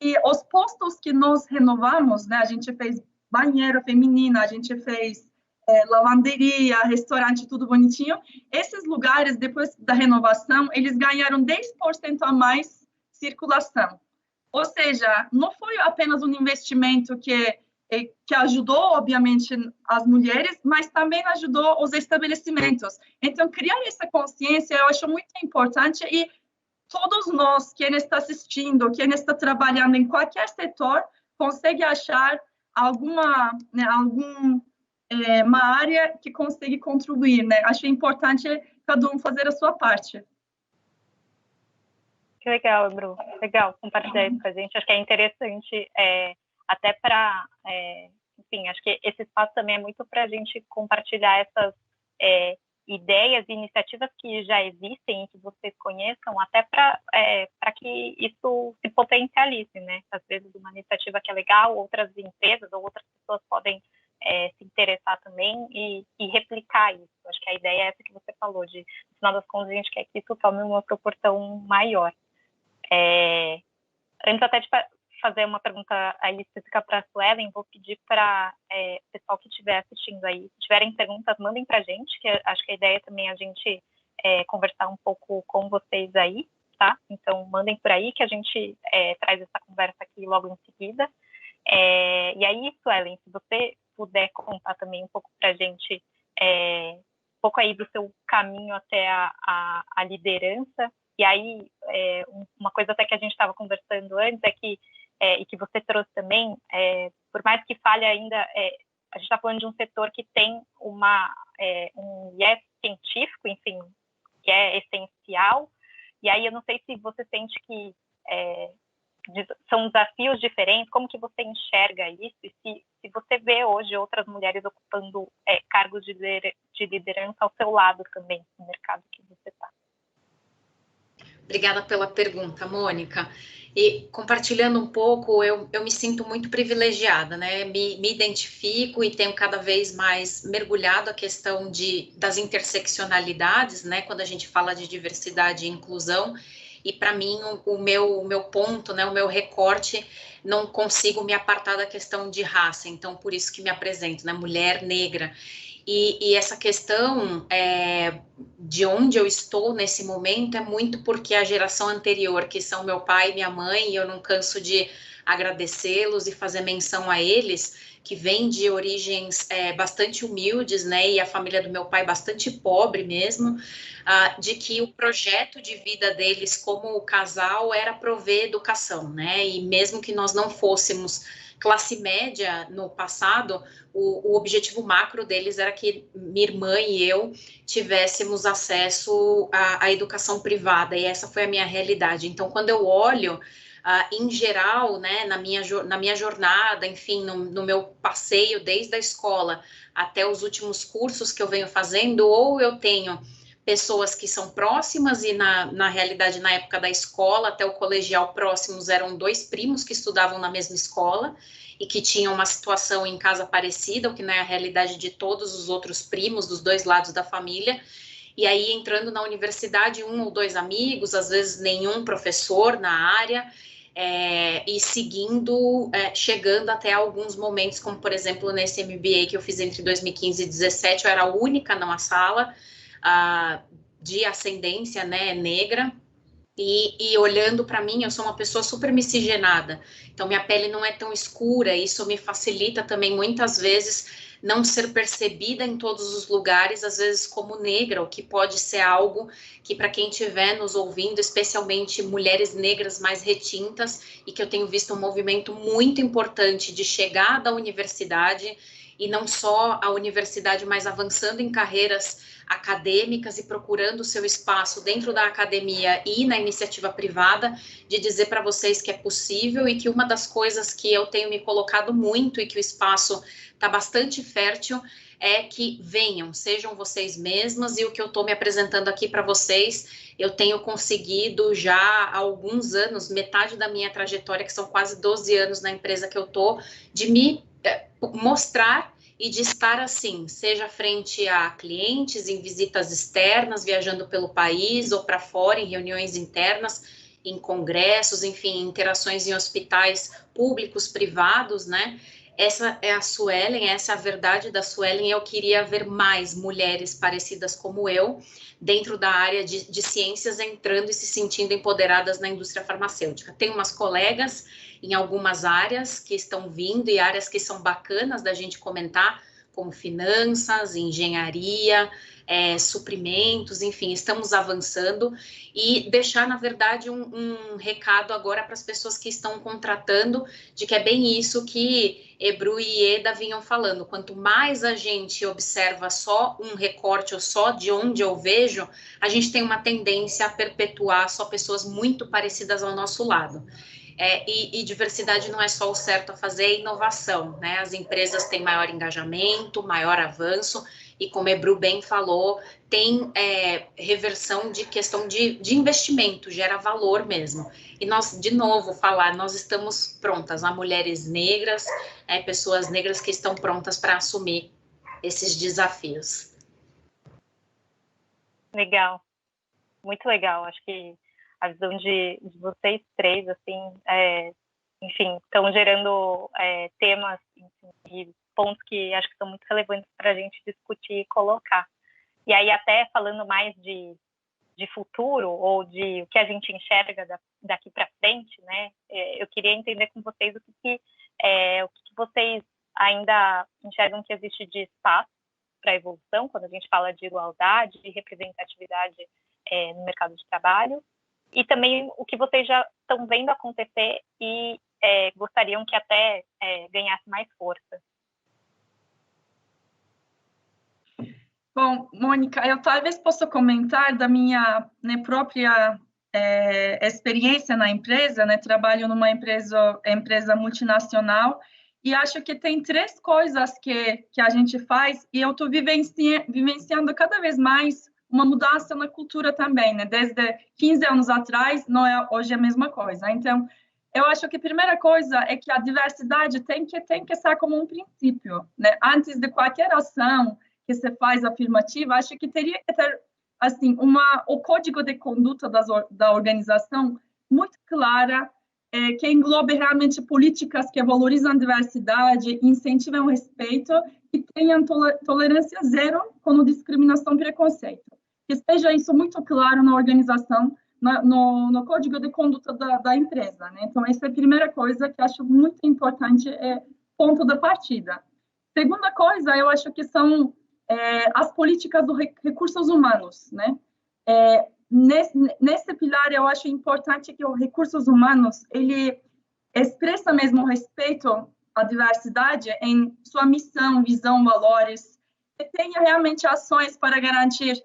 E os postos que nós renovamos, né, a gente fez banheiro feminino, a gente fez lavanderia, restaurante, tudo bonitinho. Esses lugares, depois da renovação, eles ganharam 10% a mais circulação. Ou seja, não foi apenas um investimento que ajudou, obviamente, as mulheres, mas também ajudou os estabelecimentos. Então, criar essa consciência eu acho muito importante e todos nós, quem está assistindo, quem está trabalhando em qualquer setor, consegue achar alguma área que consegue contribuir, né? Acho importante cada um fazer a sua parte. Que legal, Bru. Legal compartilhar isso com a gente. Acho que é interessante, até para, enfim, acho que esse espaço também é muito para a gente compartilhar essas ideias e iniciativas que já existem e que vocês conheçam, até para que isso se potencialize, né? Às vezes uma iniciativa que é legal, outras empresas ou outras pessoas podem se interessar também e replicar isso. Acho que a ideia é essa que você falou, de, no final das contas, a gente quer que isso tome uma proporção maior. Antes até de fazer uma pergunta aí específica para a Suelen, vou pedir para o pessoal que estiver assistindo aí, se tiverem perguntas, mandem para a gente, que acho que a ideia também é a gente conversar um pouco com vocês aí, tá? Então, mandem por aí que a gente traz essa conversa aqui logo em seguida. E aí, Suelen, se você puder contar também um pouco para a gente, um pouco aí do seu caminho até a liderança. E aí, uma coisa até que a gente estava conversando antes é que, e que você trouxe também, por mais que falhe ainda, a gente está falando de um setor que tem um viés científico, enfim, que é essencial. E aí eu não sei se você sente que são desafios diferentes, como que você enxerga isso? E se você vê hoje outras mulheres ocupando cargos de liderança ao seu lado também, no mercado que você está. Obrigada pela pergunta, Mônica. E compartilhando um pouco, eu me sinto muito privilegiada, né? Me identifico e tenho cada vez mais mergulhado a questão das interseccionalidades, né? Quando a gente fala de diversidade e inclusão. E para mim, o meu ponto, né? O meu recorte, não consigo me apartar da questão de raça. Então, por isso que me apresento, né? Mulher negra. E essa questão de onde eu estou nesse momento é muito porque a geração anterior, que são meu pai e minha mãe, e eu não canso de agradecê-los e fazer menção a eles, que vêm de origens bastante humildes, né, e a família do meu pai bastante pobre mesmo, de que o projeto de vida deles como casal era prover educação, né, e mesmo que nós não fôssemos classe média no passado, o objetivo macro deles era que minha irmã e eu tivéssemos acesso à educação privada, e essa foi a minha realidade. Então, quando eu olho, em geral, né, na minha jornada, enfim, no meu passeio desde a escola até os últimos cursos que eu venho fazendo, ou eu tenho pessoas que são próximas, e na realidade, na época da escola, até o colegial próximos, eram 2 primos que estudavam na mesma escola e que tinham uma situação em casa parecida, o que não é a realidade de todos os outros primos dos 2 lados da família. E aí, entrando na universidade, 1 ou 2 amigos, às vezes nenhum professor na área, e seguindo, chegando até alguns momentos, como, por exemplo, nesse MBA que eu fiz entre 2015 e 2017, eu era a única na sala, de ascendência, né, negra, e olhando para mim, eu sou uma pessoa super miscigenada, então minha pele não é tão escura, isso me facilita também muitas vezes não ser percebida em todos os lugares, às vezes como negra, o que pode ser algo que para quem estiver nos ouvindo, especialmente mulheres negras mais retintas, e que eu tenho visto um movimento muito importante de chegar da universidade, e não só a universidade, mas avançando em carreiras acadêmicas e procurando o seu espaço dentro da academia e na iniciativa privada, de dizer para vocês que é possível, e que uma das coisas que eu tenho me colocado muito e que o espaço está bastante fértil é que venham, sejam vocês mesmas, e o que eu estou me apresentando aqui para vocês, eu tenho conseguido já há alguns anos, metade da minha trajetória, que são quase 12 anos na empresa que eu estou, de me mostrar e de estar assim, seja frente a clientes, em visitas externas, viajando pelo país ou para fora, em reuniões internas, em congressos, enfim, interações em hospitais públicos, privados, né? Essa é a Suelen, essa é a verdade da Suelen. Eu queria ver mais mulheres parecidas como eu, dentro da área de ciências, entrando e se sentindo empoderadas na indústria farmacêutica. Tenho umas colegas em algumas áreas que estão vindo, e áreas que são bacanas da gente comentar, como finanças, engenharia, suprimentos, enfim, estamos avançando, e deixar, na verdade, um recado agora para as pessoas que estão contratando, de que é bem isso que Ebru e Eda vinham falando: quanto mais a gente observa só um recorte, ou só de onde eu vejo, a gente tem uma tendência a perpetuar só pessoas muito parecidas ao nosso lado. E diversidade não é só o certo a fazer, é inovação, né? As empresas têm maior engajamento, maior avanço, e como a Ebru bem falou, tem reversão de questão de investimento, gera valor mesmo. E nós, de novo, nós estamos prontas, há mulheres negras, pessoas negras que estão prontas para assumir esses desafios. Legal, muito legal. Acho que a visão de vocês três, assim, enfim, estão gerando temas, enfim, e pontos que acho que são muito relevantes para a gente discutir e colocar. E aí, até falando mais de futuro, ou de o que a gente enxerga daqui para frente, né? Eu queria entender com vocês o que vocês ainda enxergam que existe de espaço para a evolução, quando a gente fala de igualdade e representatividade no mercado de trabalho, e também o que vocês já estão vendo acontecer e gostariam que até ganhasse mais força. Bom, Mônica, eu talvez possa comentar da minha própria experiência na empresa, né? Trabalho numa empresa multinacional, e acho que tem 3 coisas que a gente faz, e eu estou vivenciando cada vez mais uma mudança na cultura também, né? Desde 15 anos atrás, não é hoje a mesma coisa. Então, eu acho que a primeira coisa é que a diversidade tem que ser como um princípio, né? Antes de qualquer ação que se faz afirmativa, acho que teria que ter assim o código de conduta da organização muito clara, que englobe realmente políticas que valorizam a diversidade, incentivam o respeito e tenham tolerância zero com discriminação e preconceito. Que esteja isso muito claro na organização, no código de conduta da empresa, né? Então, essa é a primeira coisa que acho muito importante, ponto da partida. Segunda coisa, eu acho que são as políticas dos recursos humanos, né? Nesse pilar, eu acho importante que os recursos humanos, ele expressa mesmo o respeito à diversidade em sua missão, visão, valores, e tenha realmente ações para garantir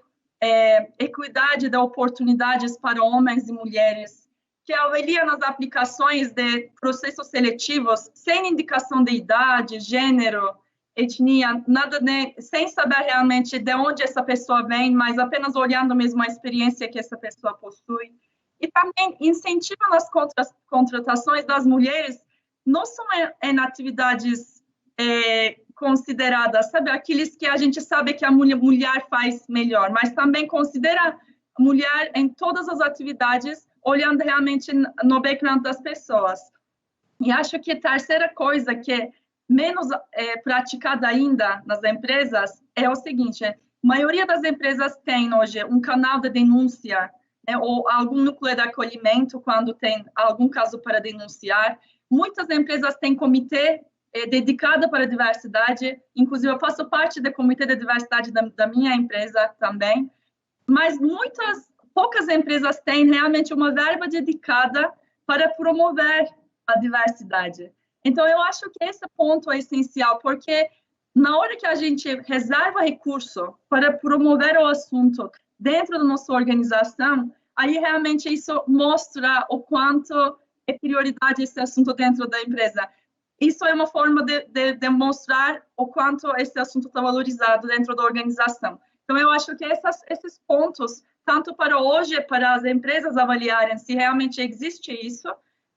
equidade de oportunidades para homens e mulheres, que avalia nas aplicações de processos seletivos sem indicação de idade, gênero, etnia, nada, né, sem saber realmente de onde essa pessoa vem, mas apenas olhando mesmo a experiência que essa pessoa possui. E também incentiva nas contratações das mulheres, não só em atividades consideradas, sabe, aqueles que a gente sabe que a mulher faz melhor, mas também considera a mulher em todas as atividades, olhando realmente no background das pessoas. E acho que a terceira coisa que menos praticada ainda nas empresas é o seguinte: a maioria das empresas tem hoje um canal de denúncia, né, ou algum núcleo de acolhimento quando tem algum caso para denunciar. Muitas empresas têm comitê dedicado para a diversidade, inclusive eu faço parte do comitê de diversidade da minha empresa também, mas poucas empresas têm realmente uma verba dedicada para promover a diversidade. Então, eu acho que esse ponto é essencial, porque na hora que a gente reserva recurso para promover o assunto dentro da nossa organização, aí realmente isso mostra o quanto é prioridade esse assunto dentro da empresa. Isso é uma forma de demonstrar o quanto esse assunto está valorizado dentro da organização. Então, eu acho que esses pontos, tanto para hoje, para as empresas avaliarem se realmente existe isso,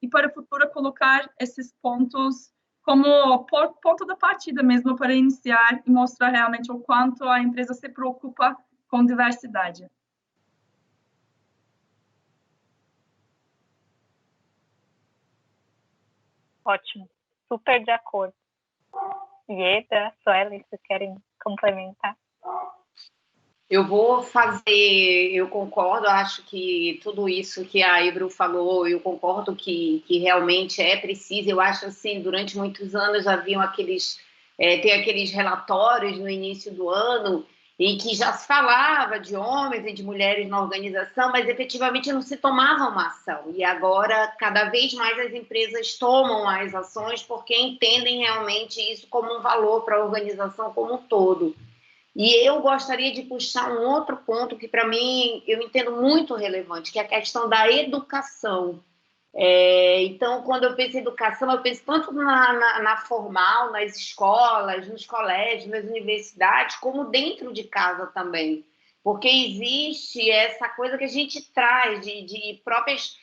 e para o futuro colocar esses pontos como ponto da partida mesmo para iniciar e mostrar realmente o quanto a empresa se preocupa com diversidade. Ótimo, super de acordo. Ieda, Suelen, vocês querem complementar? Eu concordo, acho que tudo isso que a Ebru falou, eu concordo que realmente é preciso. Eu acho assim, durante muitos anos haviam tem aqueles relatórios no início do ano em que já se falava de homens e de mulheres na organização, mas efetivamente não se tomava uma ação. E agora, cada vez mais as empresas tomam as ações porque entendem realmente isso como um valor para a organização como um todo. E eu gostaria de puxar um outro ponto que, para mim, eu entendo muito relevante, que é a questão da educação. Então, quando eu penso em educação, eu penso tanto na formal, nas escolas, nos colégios, nas universidades, como dentro de casa também. Porque existe essa coisa que a gente traz de próprios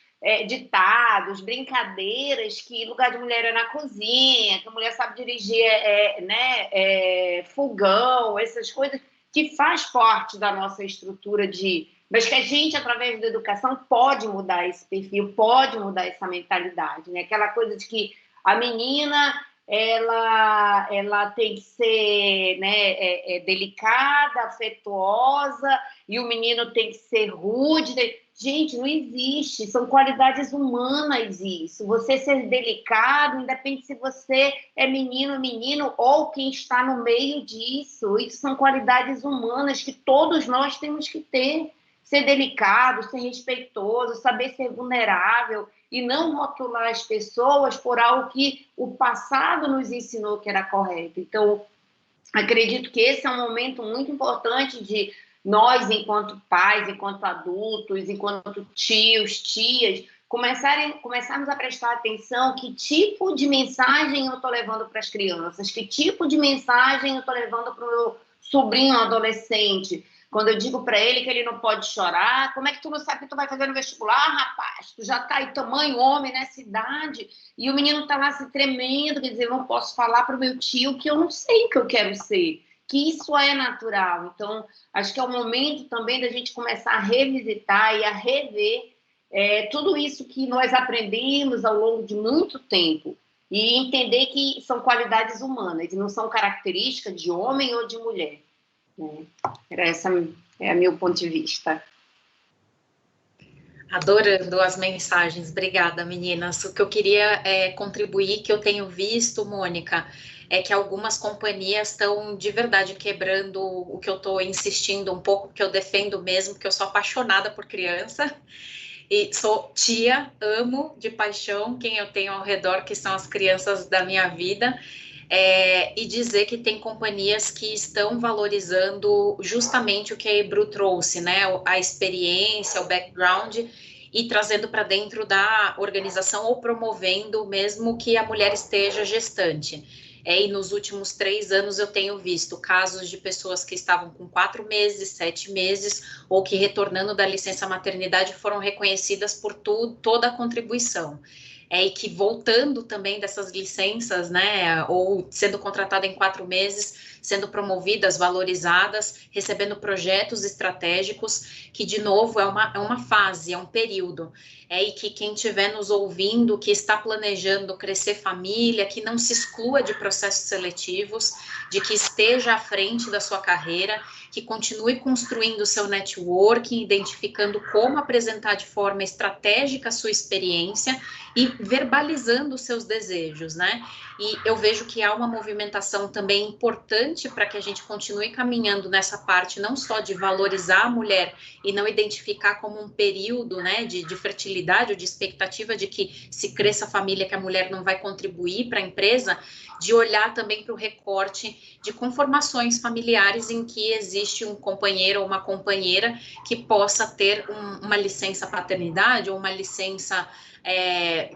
ditados, brincadeiras, que lugar de mulher é na cozinha, que a mulher sabe dirigir fogão, essas coisas que faz parte da nossa estrutura mas que a gente, através da educação, pode mudar esse perfil, pode mudar essa mentalidade, né? Aquela coisa de que a menina ela tem que ser, né, delicada, afetuosa, e o menino tem que ser rude. Gente, não existe, são qualidades humanas isso. Você ser delicado, independe se você é menino, ou quem está no meio disso. Isso são qualidades humanas que todos nós temos que ter. Ser delicado, ser respeitoso, saber ser vulnerável e não rotular as pessoas por algo que o passado nos ensinou que era correto. Então, acredito que esse é um momento muito importante de nós, enquanto pais, enquanto adultos, enquanto tios, tias, começarmos a prestar atenção que tipo de mensagem eu estou levando para as crianças, que tipo de mensagem eu estou levando para o meu sobrinho adolescente. Quando eu digo para ele que ele não pode chorar, como é que tu não sabe o que tu vai fazer no vestibular, rapaz? Tu já tá aí tamanho homem nessa idade e o menino tá lá se tremendo, quer dizer, eu não posso falar para o meu tio que eu não sei o que eu quero ser, que isso é natural. Então, acho que é o momento também da gente começar a revisitar e a rever tudo isso que nós aprendemos ao longo de muito tempo e entender que são qualidades humanas e não são características de homem ou de mulher. Esse é o meu ponto de vista. Adorando as mensagens, obrigada, meninas. O que eu queria contribuir, que eu tenho visto, Mônica, é que algumas companhias estão de verdade quebrando o que eu estou insistindo um pouco, que eu defendo mesmo, porque eu sou apaixonada por criança e sou tia, amo de paixão quem eu tenho ao redor, que são as crianças da minha vida. E dizer que tem companhias que estão valorizando justamente o que a Ebru trouxe, né? A experiência, o background, e trazendo para dentro da organização ou promovendo mesmo que a mulher esteja gestante. E nos últimos 3 anos eu tenho visto casos de pessoas que estavam com 4 meses, 7 meses, ou que retornando da licença maternidade foram reconhecidas por toda a contribuição. E que voltando também dessas licenças, né, ou sendo contratada em 4 meses, sendo promovidas, valorizadas, recebendo projetos estratégicos, que de novo é uma fase, é um período, e que quem estiver nos ouvindo, que está planejando crescer família, que não se exclua de processos seletivos, de que esteja à frente da sua carreira, que continue construindo o seu networking, identificando como apresentar de forma estratégica a sua experiência e verbalizando os seus desejos, né? E eu vejo que há uma movimentação também importante para que a gente continue caminhando nessa parte, não só de valorizar a mulher e não identificar como um período, né, de fertilidade ou de expectativa de que se cresça a família, que a mulher não vai contribuir para a empresa, de olhar também para o recorte de conformações familiares em que existe um companheiro ou uma companheira que possa ter uma licença paternidade ou uma licença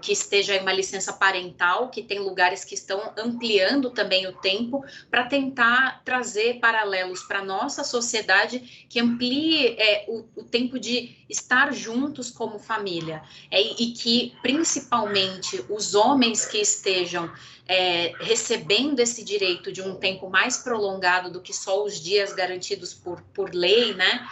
que esteja em uma licença parental, que tem lugares que estão ampliando também o tempo para tentar trazer paralelos para a nossa sociedade que amplie o tempo de estar juntos como família e que principalmente os homens que estejam recebendo esse direito de um tempo mais prolongado do que só os dias garantidos por lei, né,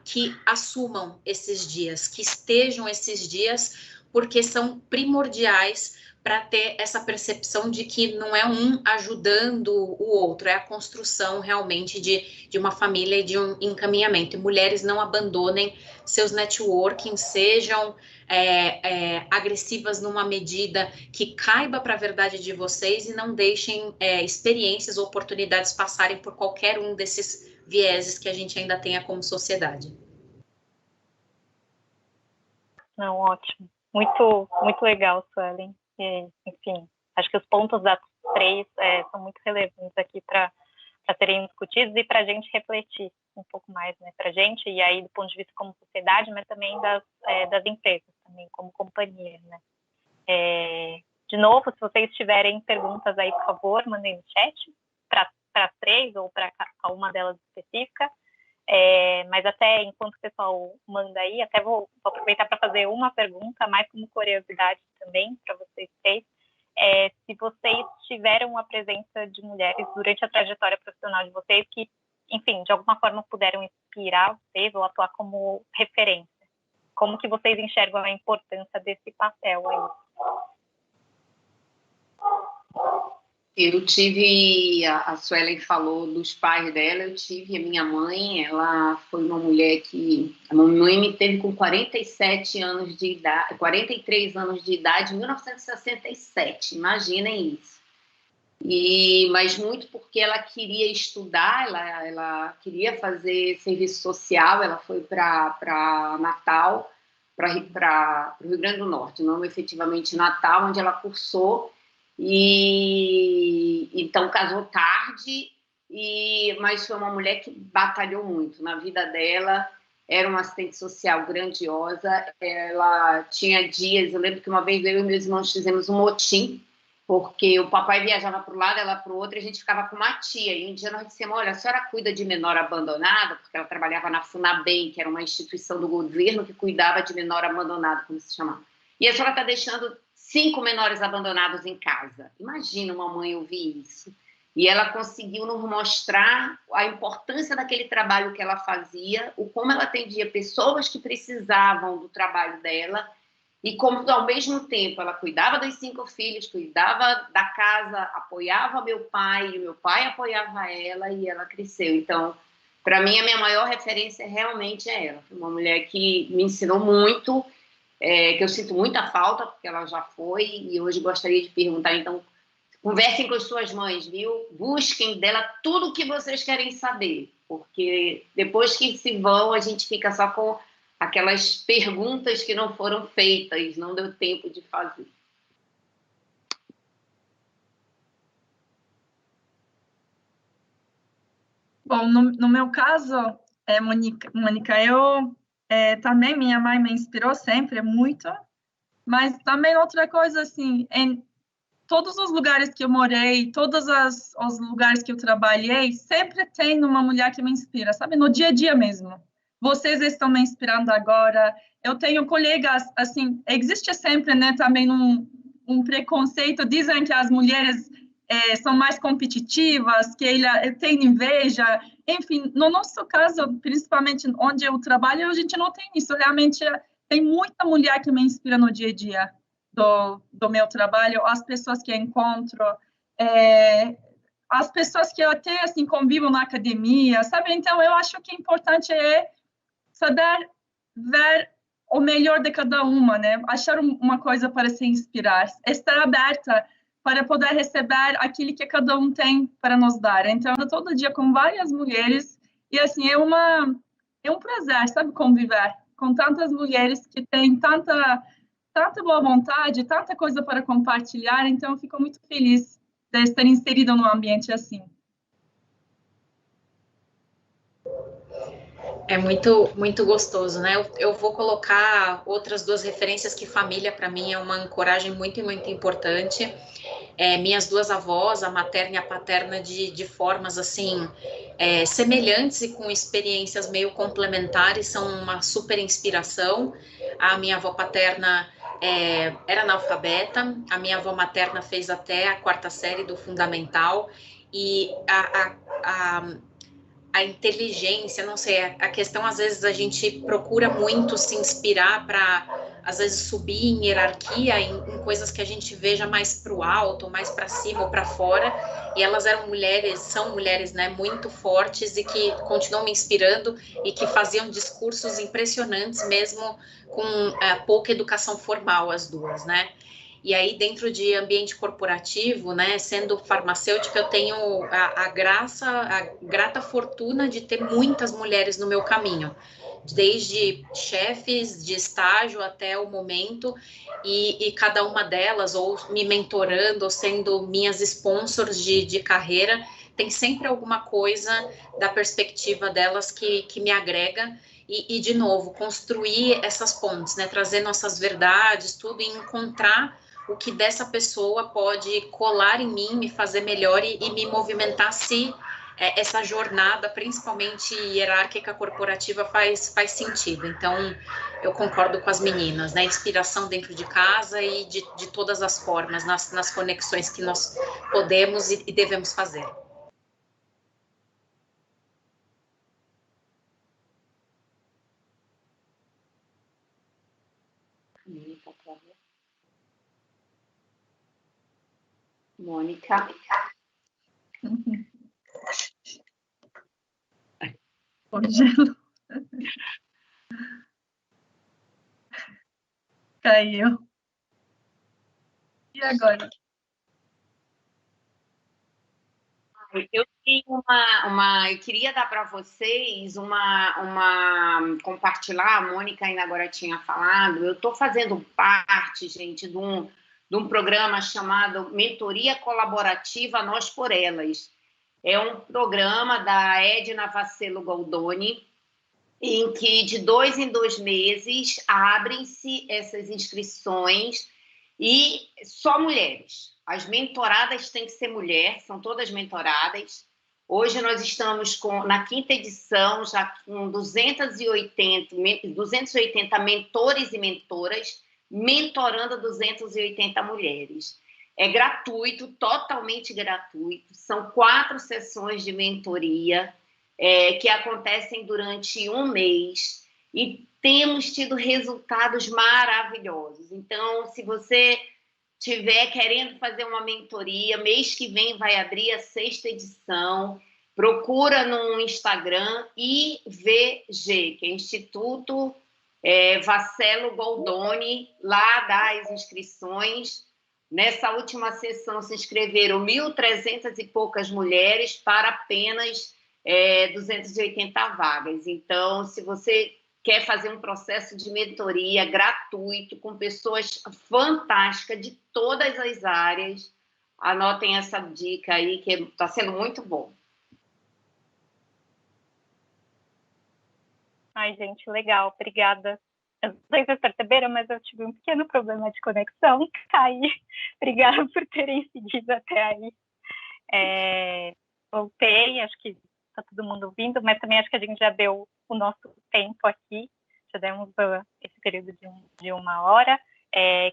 que assumam esses dias, que estejam esses dias, porque são primordiais para ter essa percepção de que não é um ajudando o outro, é a construção realmente de uma família e de um encaminhamento. E mulheres não abandonem seus networking, sejam agressivas numa medida que caiba para a verdade de vocês e não deixem experiências ou oportunidades passarem por qualquer um desses vieses que a gente ainda tenha como sociedade. Não, ótimo. Muito, muito legal, Suelen. Enfim, acho que os pontos das 3 são muito relevantes aqui para serem discutidos e para a gente refletir um pouco mais, né, para a gente, e aí do ponto de vista como sociedade, mas também das empresas também. também, como companhia, né? De novo, se vocês tiverem perguntas aí, por favor, mandem no chat, para as 3 ou para uma delas específica. Mas até enquanto o pessoal manda aí, até vou aproveitar para fazer uma pergunta, mais como curiosidade também, para vocês 3. Se vocês tiveram a presença de mulheres durante a trajetória profissional de vocês que, enfim, de alguma forma puderam inspirar vocês ou atuar como referência. Como que vocês enxergam a importância desse papel aí? Eu tive, a Suelen falou dos pais dela, eu tive a minha mãe, ela foi uma mulher que, a mamãe me teve com 47 anos de idade, 43 anos de idade, em 1967, imaginem isso. Mas muito porque ela queria estudar, ela queria fazer serviço social, ela foi para Natal, para o Rio Grande do Norte, não efetivamente Natal, onde ela cursou, e então casou tarde, mas foi uma mulher que batalhou muito na vida dela, era uma assistente social grandiosa, ela tinha dias, eu lembro que uma vez eu e meus irmãos fizemos um motim, porque o papai viajava para um lado, ela para o outro, e a gente ficava com uma tia, e um dia nós dissemos, olha, a senhora cuida de menor abandonado, porque ela trabalhava na FUNABEM, que era uma instituição do governo que cuidava de menor abandonado, como se chamava, e a senhora está deixando 5 menores abandonados em casa. Imagina uma mãe ouvir isso. E ela conseguiu nos mostrar a importância daquele trabalho que ela fazia, o como ela atendia pessoas que precisavam do trabalho dela, e como, ao mesmo tempo, ela cuidava dos 5 filhos, cuidava da casa, apoiava meu pai, e meu pai apoiava ela, e ela cresceu. Então, para mim, a minha maior referência realmente é ela. Foi uma mulher que me ensinou muito, que eu sinto muita falta, porque ela já foi, e hoje gostaria de perguntar, então, conversem com as suas mães, viu? Busquem dela tudo o que vocês querem saber, porque depois que se vão, a gente fica só com aquelas perguntas que não foram feitas, não deu tempo de fazer. Bom, no meu caso, Mônica, eu também, minha mãe me inspirou sempre muito, mas também outra coisa, assim, em todos os lugares que eu morei, todos os lugares que eu trabalhei, sempre tem uma mulher que me inspira, sabe? No dia a dia mesmo. Vocês estão me inspirando agora. Eu tenho colegas, assim, existe sempre, né, também um preconceito, dizem que as mulheres são mais competitivas, que tem inveja. Enfim, no nosso caso, principalmente onde eu trabalho, a gente não tem isso. Realmente, tem muita mulher que me inspira no dia a dia do meu trabalho, as pessoas que eu encontro, as pessoas que eu até, assim, convivo na academia, sabe? Então, eu acho que o importante é saber ver o melhor de cada uma, né? Achar uma coisa para se inspirar, estar aberta para poder receber aquilo que cada um tem para nos dar. Então, eu todo dia com várias mulheres e, assim, é um prazer, sabe, conviver com tantas mulheres que têm tanta boa vontade, tanta coisa para compartilhar. Então, eu fico muito feliz de estar inserida num ambiente assim. É muito, muito gostoso, né? Eu vou colocar outras 2 referências que família, para mim, é uma ancoragem muito, muito importante. Minhas 2 avós, a materna e a paterna, de formas, assim, semelhantes e com experiências meio complementares, são uma super inspiração. A minha avó paterna era analfabeta, a minha avó materna fez até a 4ª série do fundamental, e a inteligência, não sei, a questão, às vezes, a gente procura muito se inspirar para, às vezes, subir em hierarquia, em coisas que a gente veja mais para o alto, mais para cima ou para fora, e elas são mulheres, né, muito fortes e que continuam me inspirando e que faziam discursos impressionantes mesmo com pouca educação formal, as 2, né? E aí, dentro de ambiente corporativo, né, sendo farmacêutica, eu tenho a grata fortuna de ter muitas mulheres no meu caminho, desde chefes de estágio até o momento, e cada uma delas, ou me mentorando, ou sendo minhas sponsors de carreira, tem sempre alguma coisa da perspectiva delas que me agrega, e, de novo, construir essas pontes, né? Trazer nossas verdades, tudo, e encontrar o que dessa pessoa pode colar em mim, me fazer melhor e me movimentar se essa jornada, principalmente hierárquica corporativa, faz sentido. Então, eu concordo com as meninas, né? Inspiração dentro de casa e de todas as formas, nas conexões que nós podemos e devemos fazer. Mônica. Congelo. Caiu. E agora? Eu tenho eu queria dar para vocês compartilhar, a Mônica ainda agora tinha falado, eu estou fazendo parte, gente, de um programa chamado Mentoria Colaborativa Nós por Elas. É um programa da Edna Vacelo Goldoni, em que de 2 em 2 meses abrem-se essas inscrições e só mulheres. As mentoradas têm que ser mulher, são todas mentoradas. Hoje nós estamos na 5ª edição, já com 280 mentores e mentoras, mentorando 280 mulheres. É gratuito, totalmente gratuito. São 4 sessões de mentoria que acontecem durante um mês e temos tido resultados maravilhosos. Então, se você estiver querendo fazer uma mentoria, mês que vem vai abrir a 6ª edição, procura no Instagram IVG, que é Instituto Vacelo Goldoni, lá dá as inscrições. Nessa última sessão se inscreveram 1.300 e poucas mulheres para apenas 280 vagas. Então, se você quer fazer um processo de mentoria gratuito com pessoas fantásticas de todas as áreas, anotem essa dica aí, que está sendo muito bom. Ai, gente, legal, obrigada. Eu não sei se vocês perceberam, mas eu tive um pequeno problema de conexão e caí. Obrigada por terem seguido até aí. Voltei, acho que está todo mundo ouvindo, mas também acho que a gente já deu o nosso tempo aqui, já demos esse período de 1 hora.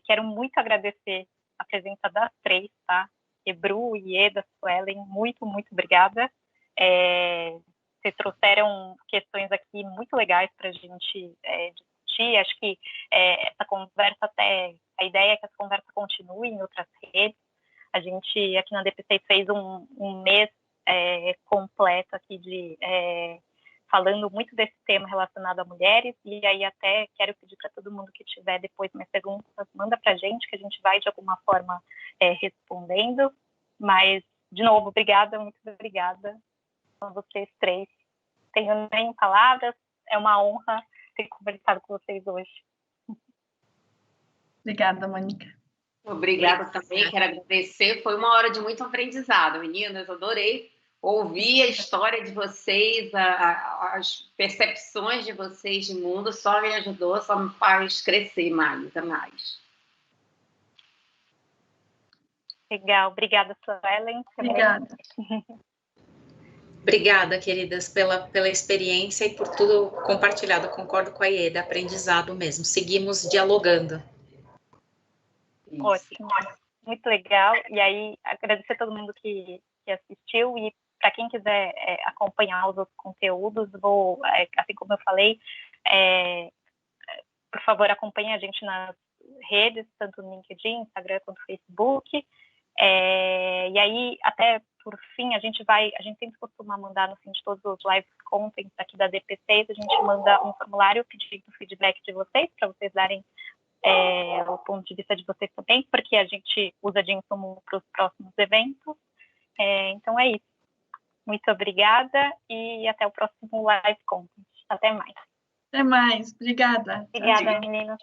Quero muito agradecer a presença das 3, tá? Ebru, Ieda, Suelen, muito, muito obrigada. Vocês trouxeram questões aqui muito legais para a gente discutir. Acho que essa conversa a ideia é que essa conversa continue em outras redes. A gente aqui na DPC fez um mês completo aqui falando muito desse tema relacionado a mulheres, e aí até quero pedir para todo mundo que tiver depois mais perguntas, manda para a gente, que a gente vai de alguma forma respondendo. Mas, de novo, obrigada, muito obrigada a vocês 3. Tenho nem palavras, é uma honra ter conversado com vocês hoje. Obrigada, Mônica. Obrigada também, quero agradecer. Foi uma hora de muito aprendizado, meninas. Adorei ouvir a história de vocês, as percepções de vocês de mundo. Só me ajudou, só me faz crescer mais. Legal, obrigada, Suelen. Obrigada. Obrigada, queridas, pela experiência e por tudo compartilhado. Concordo com a Ieda, aprendizado mesmo. Seguimos dialogando. Ótimo, muito legal. E aí, agradecer a todo mundo que assistiu, e para quem quiser acompanhar os outros conteúdos, assim como eu falei, por favor, acompanhe a gente nas redes, tanto no LinkedIn, Instagram quanto Facebook. E aí, até por fim, a gente sempre costuma mandar no fim de todos os live contents aqui da DPCs, a gente manda um formulário pedindo feedback de vocês, para vocês darem o ponto de vista de vocês também, porque a gente usa de insumo para os próximos eventos. Então é isso. Muito obrigada e até o próximo live content. Até mais. Até mais. Obrigada. Obrigada, meninas.